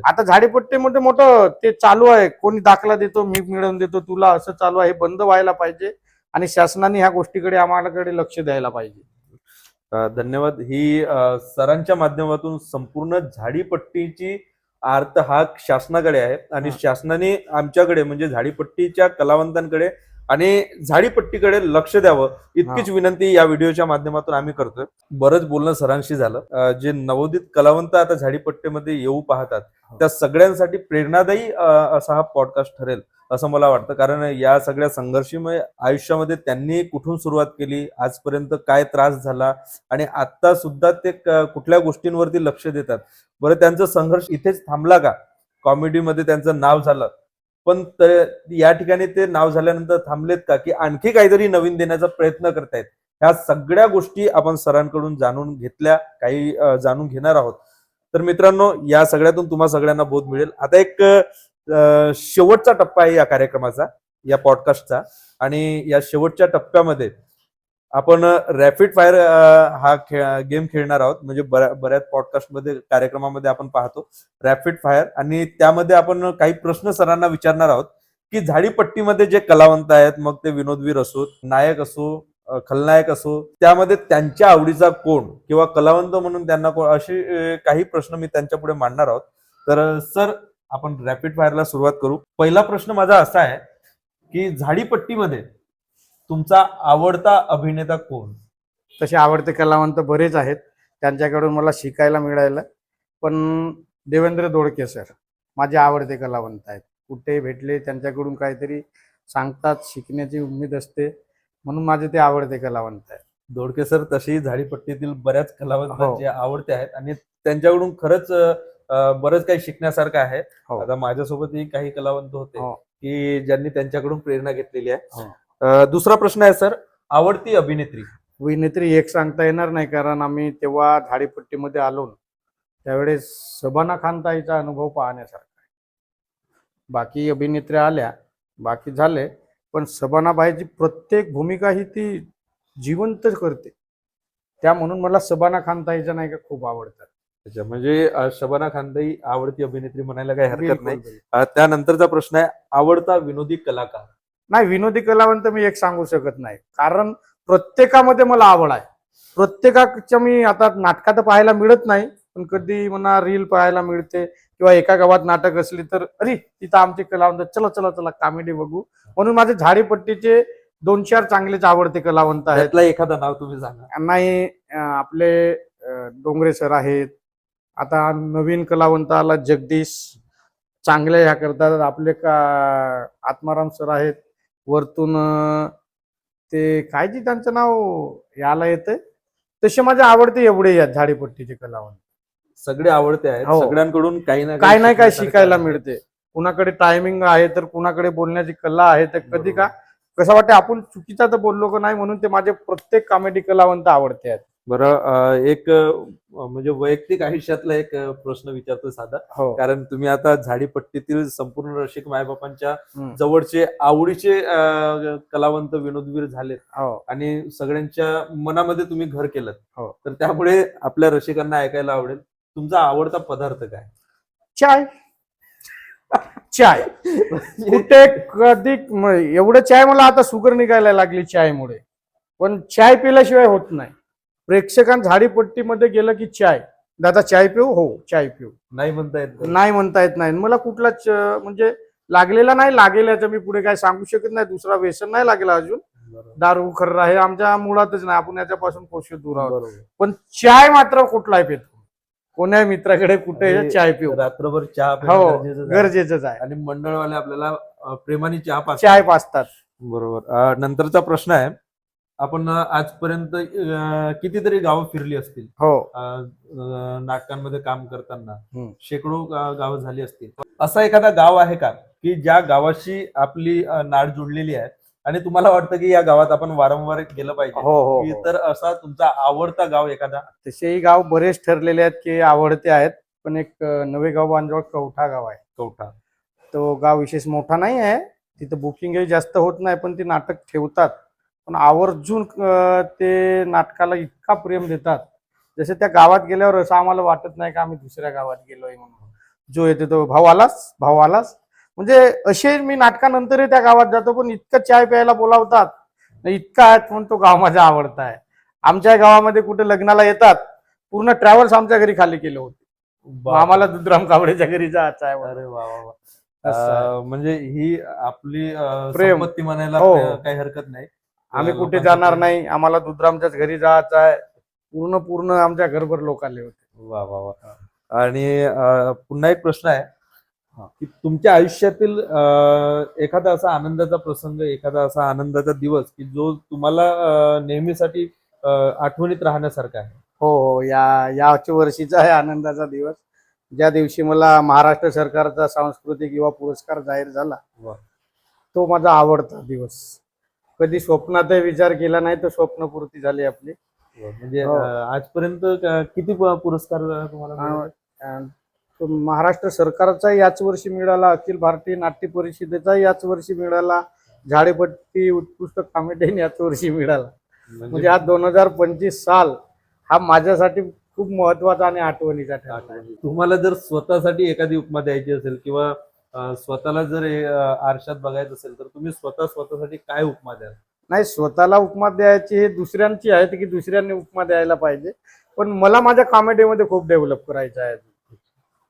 आता झाडीपट्टीमध्ये मोठं ते चालू आहे, कोणी दाखला देतो, मी मिळवून देतो तुला, असं चालू आहे. हे बंद व्हायला पाहिजे, आणि शासनाने ह्या गोष्टीकडे आम्हालाकडे लक्ष द्यायला पाहिजे. धन्यवाद. ही सरांच्या माध्यमातून संपूर्ण झाडीपट्टीची अर्थ हा शासनाकडे आहे, आणि शासनाने आमच्याकडे म्हणजे झाडीपट्टीच्या कलावंतांकडे आणि झाडीपट्टीकडे लक्ष द्यावं, इतकीच विनंती या व्हिडिओच्या माध्यमातून आम्ही करतोय. बरंच बोलणं सरांशी झालं. जे नवोदित कलावंत आता झाडीपट्टीमध्ये येऊ पाहतात, त्या सगळ्यांसाठी प्रेरणादायी असा हा पॉडकास्ट ठरेल असं मला वाटतं. कारण या सगळ्या संघर्षमय आयुष्यामध्ये त्यांनी कुठून सुरुवात केली, आजपर्यंत काय त्रास झाला, आणि आता सुद्धा ते कुठल्या गोष्टींवरती लक्ष देतात. बरं, त्यांचा संघर्ष इथेच थांबला का? कॉमेडीमध्ये त्यांचं नाव झालं, पण या ठिकाणी ते नाव झाल्यानंतर थांबलेत का, की आणखी काहीतरी नवीन देण्याचा प्रयत्न करतायत? ह्या सगळ्या गोष्टी आपण सरांकडून जाणून घेतल्या, काही जाणून घेणार आहोत. तर मित्रांनो, या सगळ्यातून तुम्हा सगळ्यांना बोध मिळेल. आता एक शेवटचा टप्पा आहे या कार्यक्रमाचा. या पॉडकास्टचा. आणि या शेवटच्या टप्प्यामध्ये आपण रॅपिड फायर हा गेम खेळणार आहोत. म्हणजे बऱ्याच पॉडकास्टमध्ये कार्यक्रमामध्ये आपण पाहतो रॅपिड फायर, आणि त्यामध्ये आपण काही प्रश्न सरांना विचारणार आहोत की झाडीपट्टीमध्ये जे कलावंत आहेत, मग ते विनोदवीर असो, नायक असो, खलनायक असो, त्यामध्ये त्यांच्या आवडीचा कोण किंवा कलावंत म्हणून त्यांना कोण, असे काही प्रश्न मी त्यांच्या पुढे मांडणार आहोत. तर सर, आपण रॅपिड फायरला सुरुवात करू. पहिला प्रश्न माझा असा आहे की झाडीपट्टीमध्ये तुमचा आवडता अभिनेता कोण? तसे आवडते कलावंत बरेच आहेत, त्यांच्याकडून मला शिकायला मिळालं. पण देवेंद्र दोडके सर माझे आवडते कलावंत आहेत. कुठे भेटले त्यांच्याकडून काहीतरी सांगतात, शिकण्याची उमेद असते, म्हणून माझे ते आवडते कलावंत आहेत. दोडके सर तशी झाडीपट्टीतील बऱ्याच कलावंतांचे हो. आवडते आहेत आणि त्यांच्याकडून खरंच बरंच काही शिकण्यासारखं आहे. हो. आता माझ्यासोबतही काही कलावंत होते हो. की ज्यांनी त्यांच्याकडून प्रेरणा घेतलेली आहे. हो. दुसरा प्रश्न आहे सर, आवडती अभिनेत्री? अभिनेत्री एक सांगता येणार नाही, कारण आम्ही तेव्हा झाडीपट्टीमध्ये आलो त्यावेळेस शबाना खान ताईचा अनुभव पाहण्यासारखा आहे. बाकी अभिनेत्र्या आल्या, बाकी झाले, पण शबानाबाईची प्रत्येक भूमिका ही ती जिवंत करते. त्या म्हणून मला शबाना खान ताईच्या नाही का खूप आवडतात. अच्छा, म्हणजे शबाना खानताई आवडती अभिनेत्री म्हणायला काही हरकत बिलकुल, नाही. बिलकुल. त्यानंतरचा प्रश्न आहे, आवडता विनोदी कलाकार? नाही, विनोदी कलावंत मी एक सांगू शकत नाही, कारण प्रत्येकामध्ये मला आवड आहे. प्रत्येकाच्या मी आता नाटकात पाहायला मिळत नाही, पण कधी मला रील पाहायला मिळते किंवा एका गावात नाटक असली तर अरे तिथं आमचे कलावंत, चला चला चला कॉमेडी बघू. म्हणून माझे झाडीपट्टीचे 2-4 चांगलेच आवडते कलावंत आहेत. त्यातला एखादं नाव तुम्ही सांगा. नाही, आपले डोंगरे सर आहेत. आता नवीन कलावंत आला जगदीश, चांगले ह्या करतात. आपले आत्माराम सर आहेत. वरतून ते काय जी त्यांचं नाव याला येते, तसे माझे आवडते एवढे आहेत झाडीपट्टीचे कलावंत. सगळे आवडते आहेत. हो. सगळ्यांकडून काही ना काय नाही काय शिकण्यासारखं शिकायला आहे. मिळते. कुणाकडे टायमिंग आहे तर कुणाकडे बोलण्याची कला आहे, तर कधी का कसं वाटते आपण चुकीचा तर बोललो का नाही, म्हणून ते माझे प्रत्येक कॉमेडी कलावंत आवडते आहेत. बरं, एक म्हणजे वैयक्तिक आयुष्यातला एक प्रश्न विचारतो साधा. हो. कारण तुम्ही आता झाडीपट्टीतील संपूर्ण रसिक मायबापांच्या हम्म. जवळचे आवडीचे कलावंत विनोदवीर झालेत हो. आणि सगळ्यांच्या मनामध्ये तुम्ही घर केलं. हो. तर त्यामुळे आपल्या रसिकांना ऐकायला आवडेल, तुमचा आवडता पदार्थ काय? चाय. चाय कुठे कधी एवढं चाय, मला आता शुगर निघायला लागली चायमुळे, पण चाय पिल्याशिवाय होत नाही. प्रेक्षकां झाडीपट्टीमध्ये गेलं की चाय, दादा चाय पिऊ, हो चाय पिऊ, नाही म्हणता येत नाही. नाही म्हणता येत नाही. मला कुठलाच म्हणजे लागलेला नाही, लागेल याचं मी पुढे काय सांगू शकत नाही. दुसरा व्यसन नाही लागेला अजून. बरोबर. दारू खर्र आहे आमच्या मुळातच नाही, आपण याच्यापासून कोशे दूर आहोत. बरोबर. पण चाय मात्र कुठलाही पितो, कोण्या मित्राकडे कुठे आणि चाय पिऊ, रात्रभर चहा पिणं हो गरजेचंच आहे. गरजेचंच आहे. आणि मंडळवाले आपल्याला प्रेमाने चहा पाजतात. चाय पाजतात. बरोबर. नंतरचा प्रश्न आहे, आपण आजपर्यंत कितीतरी गावं फिरली असतील. हो. नाटकांमध्ये काम करताना हम्म. शेकडो गावं झाली असतील. असा एखादा गाव आहे का की ज्या गावाशी आपली नाळ जुडलेली आहे आणि तुम्हाला वाटतं की या गावात आपण वारंवार गेलं पाहिजे? हो, हो, की हो. तर असा तुमचा आवडता गाव एखादा? तसेही गाव बरेच ठरलेले आहेत की आवडते आहेत, पण एक नवे गाव बांधवळ कवठा गाव आहे. कवठा. तो गाव विशेष मोठा नाही आहे, तिथं बुकिंगही जास्त होत नाही, पण ती नाटक ठेवतात. पण आवर्जून ते नाटकाला इतका प्रेम देतात, जसे त्या गावात गेल्यावर असं आम्हाला वाटत नाही का आम्ही दुसऱ्या गावात गेलोय म्हणून. जो येते तो भाऊ आलास, भाऊ आलास, म्हणजे असे मी नाटकानंतरही त्या गावात जातो, पण इतकं चाय प्यायला बोलावतात, इतका आहेत म्हणून तो गाव माझा आवडता आहे. आमच्या गावामध्ये कुठे लग्नाला येतात, पूर्ण ट्रॅव्हल्स आमच्या घरी खाली केले होते. आम्हाला दुधराम कावडेच्या घरी जायचं आहे. अरे वा वा वा. असं आहे. म्हणजे ही आपली प्रेम. संपत्ती म्हणायला हो. काही हरकत नाही. आम्ही कुठे लोकांचं जाणार प्रेम. नाही, आम्हाला दुधरामच्याच घरी जायचं आहे. पूर्ण आमच्या घरभर लोक आले होते. वा वा वा. आणि पुन्हा एक प्रश्न आहे की तुमच्या आयुष्यातील एखादा असा आनंदाचा प्रसंग, एखादा असा आनंदाचा दिवस की जो तुम्हाला नेहमीसाठी आठवणीत राहण्यासारखा आहे? हो, याच वर्षीचा आहे आनंदाचा दिवस, ज्या दिवशी मला महाराष्ट्र सरकारचा सांस्कृतिक युवा पुरस्कार जाहीर झाला. वा. तो माझा आवडता दिवस. कधी स्वप्नातही विचार केला नाही, तर स्वप्नपूर्ती झाली आपली. म्हणजे हो. आजपर्यंत किती पुरस्कार तुम्हाला मिळाले? तो महाराष्ट्र सरकारचा याच वर्षी मिळाला, अखिल भारतीय नाट्य परिषदेचा याच वर्षी मिळाला, झाडीपट्टी उत्कृष्ट कॉमेडियन याच वर्षी मिळाला. म्हणजे हा 2025 साल हा माझ्यासाठी खूप महत्वाचा आणि आठवणीचा ठरला. तुम्हाला जर स्वतःसाठी एखादी उपमा द्यायची असेल किंवा स्वतःला जर आरशात बघायचं असेल तर तुम्ही स्वतःसाठी काय उपमा द्याल? नाही, स्वतःला उपमा द्यायची हे दुसऱ्यांची आहे की दुसऱ्यांनी उपमा द्यायला पाहिजे, पण मला माझ्या कॉमेडीमध्ये खूप डेव्हलप करायचं आहे.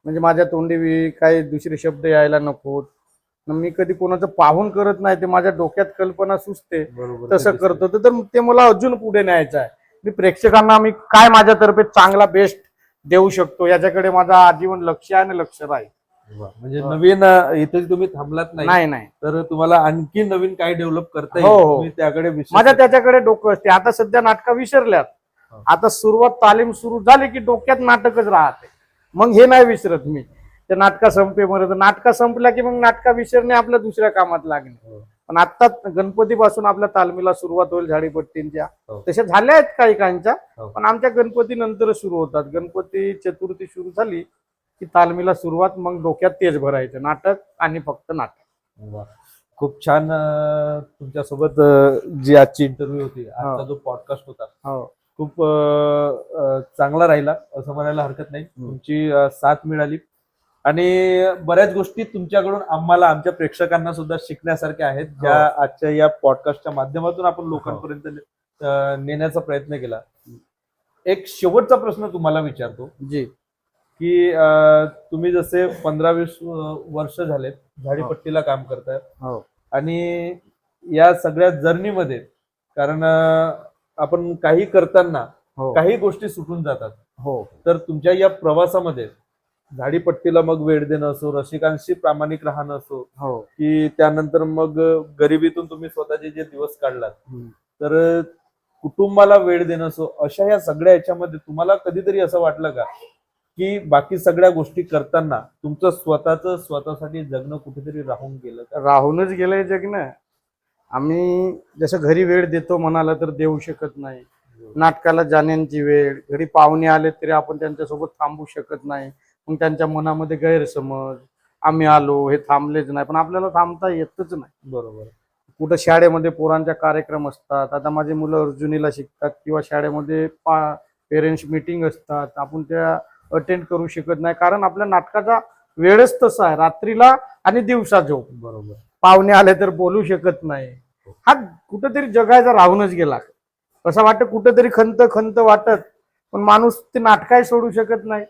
म्हणजे माझ्या तोंडी काही दुसरे शब्द यायला नकोत. मी कधी कोणाचं पाहून करत नाही, ते माझ्या डोक्यात कल्पना सुचते तसं करतो. तर ते मला अजून पुढे न्यायचं आहे. मी प्रेक्षकांना मी काय माझ्यातर्फे चांगला बेस्ट देऊ शकतो याच्याकडे माझं आजीवन लक्ष आहे आणि लक्ष राहील. म्हणजे नवीन इथे तुम्ही थांबलात नाही नाही, तर तुम्हाला आणखी नवीन काय डेव्हलप करता हो, हो. तुम्ही त्याकडे माझ्या त्याच्याकडे डोकं असते. आता सध्या नाटकं विसरल्यात. आता तालीम सुरू झाली की डोक्यात नाटकच राहते. मग हे नाही विसरत मी. ते नाटका संपेपर्यंत, नाटका संपल्या की मग नाटका विसरणे आपल्या दुसऱ्या कामात लागणे. पण आता गणपतीपासून आपल्या तालमीला सुरुवात होईल झाडीपट्टींच्या. तशा झाल्या आहेत काही काहींच्या, पण आमच्या गणपती नंतर सुरू होतात. गणपती चतुर्थी सुरू झाली की तालमीला सुरुवात, मग डोक्यात तेच भरायचं, नाटक आणि फक्त नाटक. खूप छान. तुमच्यासोबत जी आजची इंटरव्ह्यू होती, आजचा जो पॉडकास्ट होता, खूप चांगला राहिला असं म्हणायला हरकत नाही. तुमची साथ मिळाली आणि बऱ्याच गोष्टी तुमच्याकडून आम्हाला, आमच्या प्रेक्षकांना सुद्धा शिकण्यासारख्या आहेत, ज्या आजच्या या पॉडकास्टच्या माध्यमातून आपण लोकांपर्यंत नेण्याचा प्रयत्न केला. एक शेवटचा प्रश्न तुम्हाला विचारतो की तुम्ही जसे 15-20 वर्ष झालेत झाडीपट्टीला काम करताय आणि या सगळ्या जर्नीमध्ये, कारण आपण काही करताना काही गोष्टी सुटून जातात, तर तुमच्या या प्रवासामध्ये झाडीपट्टीला मग वेळ देणं असो, रसिकांशी प्रामाणिक राहणं असो, की त्यानंतर मग गरिबीतून तुम्ही स्वतःचे जे दिवस काढलात, तर कुटुंबाला वेळ देणं असो, अशा या सगळ्या याच्यामध्ये तुम्हाला कधीतरी असं वाटलं का की बाकी सगळ्या गोष्टी करताना तुमचं स्वतःसाठी जगणं कुठेतरी राहून गेलं? राहूनच गेलंय जगणं. आम्ही जसं घरी वेळ देतो म्हणाला तर देऊ शकत नाही. नाटकाला जाण्याची वेळ, घरी पाहुणे आले तरी आपण त्यांच्यासोबत थांबू शकत नाही. मग त्यांच्या मनामध्ये गैरसमज, आम्ही आलो हे थांबलेच नाही, पण आपल्याला थांबता येतच नाही. बरोबर. कुठं शाळेमध्ये पोरांच्या कार्यक्रम असतात. आता माझी मुलं अर्जुनीला शिकतात किंवा शाळेमध्ये पेरेंट्स मीटिंग असतात, आपण त्या अटेंड करू शकत नाही, कारण आपल्या नाटकाचा वेळच तसा आहे, रात्रीला आणि दिवसा झोप. बरोबर. पाहुणे आले तर बोलू शकत नाही. हा कुठंतरी जगायचा राहूनच गेला. असं वाटतं कुठंतरी खंत वाटत, पण माणूस ते नाटकही सोडू शकत नाही,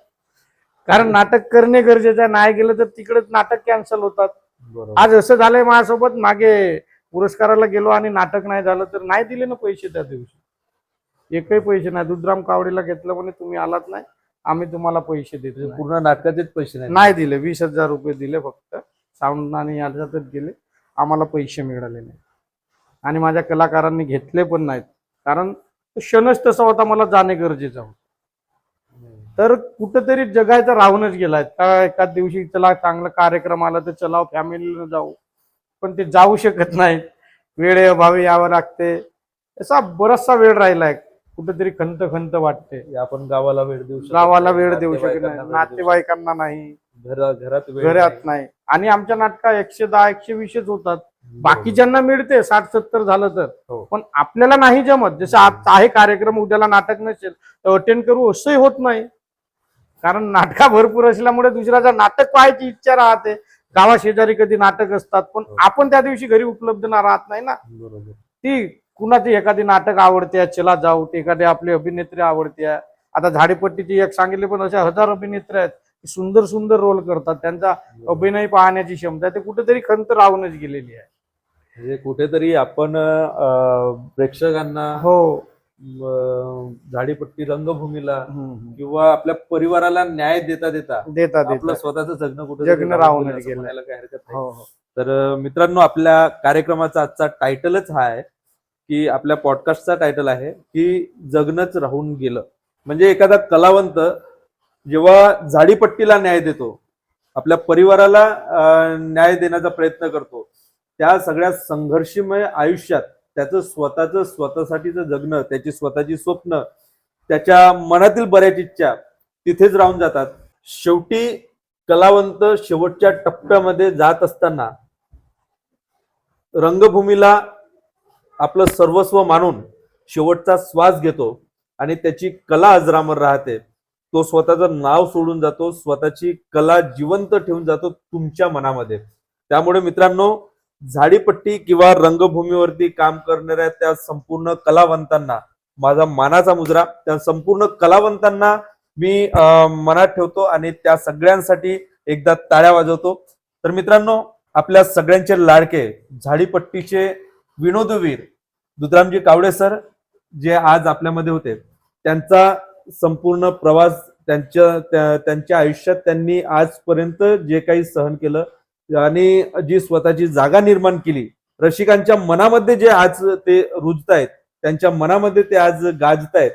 कारण नाटक करणे गरजेचं आहे. नाही गेलं तर तिकडेच नाटक कॅन्सल होतात. आज असं झालंय माझ्यासोबत, मागे पुरस्काराला गेलो आणि नाटक नाही झालं तर नाही दिले ना पैसे. त्या दिवशी एकही पैसे नाही. दुधराम कावडीला घेतलं म्हणे तुम्ही आलात नाही, आम्ही तुम्हाला पैसे देतो. पूर्ण नाटकाचेच पैसे नाही दिले. 20,000 रुपये दिले फक्त. साऊंड आणि याच्यातच गेले, आम्हाला पैसे मिळाले नाही. आणि माझ्या कलाकारांनी घेतले पण नाहीत, कारण क्षणच तसा होता, मला जाणे गरजेचं होतं. तर कुठंतरी जगायचा राहूनच गेलाय. एखाद दिवशी चला चांगला कार्यक्रम आला तर चला फॅमिलीला जाऊ, पण ते जाऊ शकत नाहीत. वेळेअभावी यावं लागते. असा बराचसा वेळ राहिलाय. कुठेतरी खंत वाटते. आपण गावाला वेळ देऊ शकत नाही, नातेवाईकांना नाही, घरात नाही. आणि आमच्या नाटका 110-120 होतात. बाकीच्यांना मिळते 60-70 झालं तर, पण आपल्याला नाही जमत. जसं आज आहे कार्यक्रम, उद्याला नाटक नसेल तर अटेंड करू असंही होत नाही, कारण नाटका भरपूर असल्यामुळे दुसऱ्याचा नाटक पाहायची इच्छा राहते. गावाशेजारी कधी नाटक असतात, पण आपण त्या दिवशी घरी उपलब्ध राहत नाही ना. ती कुणाची एखादी नाटक आवडते, चला जाऊ. एखादी आपली अभिनेत्री आवडते. आता झाडीपट्टीची एक सांगितली, पण अशा 1000 अभिनेत्री आहेत, सुंदर रोल करतात. त्यांचा अभिनय पाहण्याची क्षमता ते कुठेतरी खंत राहूनच गेलेली आहे. म्हणजे कुठेतरी आपण प्रेक्षकांना झाडीपट्टी रंगभूमीला किंवा आपल्या परिवाराला न्याय देता आपलं स्वतःचं जगणं राहूनच गेलं, काय हरकत नाही. तर मित्रांनो, आपल्या कार्यक्रमाचा आजचा टायटलच हा आहे, की आपल्या पॉडकास्टचा टायटल आहे की जगणंच राहून गेलं. म्हणजे एखादा कलावंत जेव्हा झाडीपट्टीला न्याय देतो, आपल्या परिवाराला न्याय देण्याचा प्रयत्न करतो, त्या सगळ्या संघर्षमय आयुष्यात त्याचं स्वतःसाठीचं जगणं, त्याची स्वतःची स्वप्न, त्याच्या मनातील बऱ्याच इच्छा तिथेच राहून जातात. शेवटी कलावंत शेवटच्या टप्प्यामध्ये जात असताना रंगभूमीला आपलं सर्वस्व मानून शेवटचा श्वास घेतो आणि त्याची कला अजरामर राहते, तो स्वतःचं नाव सोडून जातो, स्वतःची कला जिवंत ठेवून जातो तुमच्या मनामध्ये. त्यामुळे मित्रांनो, झाडीपट्टी किंवा रंगभूमीवरती काम करणाऱ्या त्या संपूर्ण कलावंतांना माझा मानाचा मुजरा. त्या संपूर्ण कलावंतांना मी मनात ठेवतो आणि त्या सगळ्यांसाठी एकदा टाळ्या वाजवतो. तर मित्रांनो, आपल्या सगळ्यांचे लाडके झाडीपट्टीचे विनोदवीर दुधरामजी कावडे सर जे आज आपल्यामध्ये होते, त्यांचा संपूर्ण प्रवास, त्यांच्या आयुष्यात त्यांनी आजपर्यंत जे काही सहन केलं आणि जी स्वतःची जागा निर्माण केली, रसिकांच्या मनामध्ये जे आज ते रुजतायत, त्यांच्या मनामध्ये ते आज गाजतायत,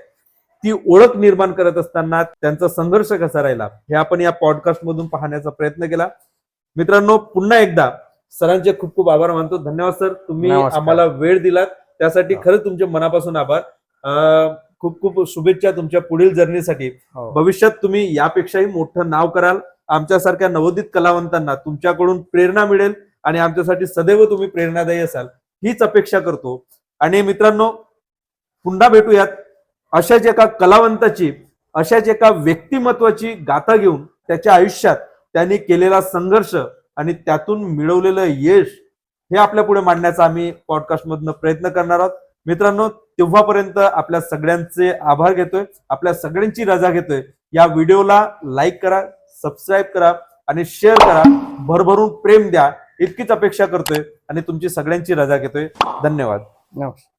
ती ओळख निर्माण करत असताना त्यांचा संघर्ष कसा राहिला हे आपण या पॉडकास्ट मधून पाहण्याचा प्रयत्न केला. मित्रांनो, पुन्हा एकदा सरांचे खूप खूप आभार मानतो. धन्यवाद सर, तुम्ही नमस्कार. आम्हाला वेळ दिलात त्यासाठी खरंच तुमचे मनापासून आभार. खूप खूप शुभेच्छा तुमच्या पुढील जर्नीसाठी. हो. भविष्यात तुम्ही यापेक्षाही मोठं नाव कराल. आमच्यासारख्या नवोदित कलावंतांना तुमच्याकडून प्रेरणा मिळेल आणि आमच्यासाठी सदैव तुम्ही प्रेरणादायी असाल हीच अपेक्षा करतो. आणि मित्रांनो, पुन्हा भेटूयात अशाच एका कलावंताची, अशाच एका व्यक्तिमत्वाची गाथा घेऊन, त्याच्या आयुष्यात त्यांनी केलेला संघर्ष आणि त्यातून मिळवलेलं यश हे आपल्या पुढे मांडण्याचा आम्ही पॉडकास्ट मधनं प्रयत्न करणार आहोत. मित्रांनो, तेव्हापर्यंत आपल्या सगळ्यांचे आभार घेतोय, आपल्या सगळ्यांची रजा घेतोय. या व्हिडिओला लाईक करा, सबस्क्राईब करा आणि शेअर करा, भरभरून प्रेम द्या, इतकीच अपेक्षा करतोय आणि तुमची सगळ्यांची रजा घेतोय. धन्यवाद. नमस्कार.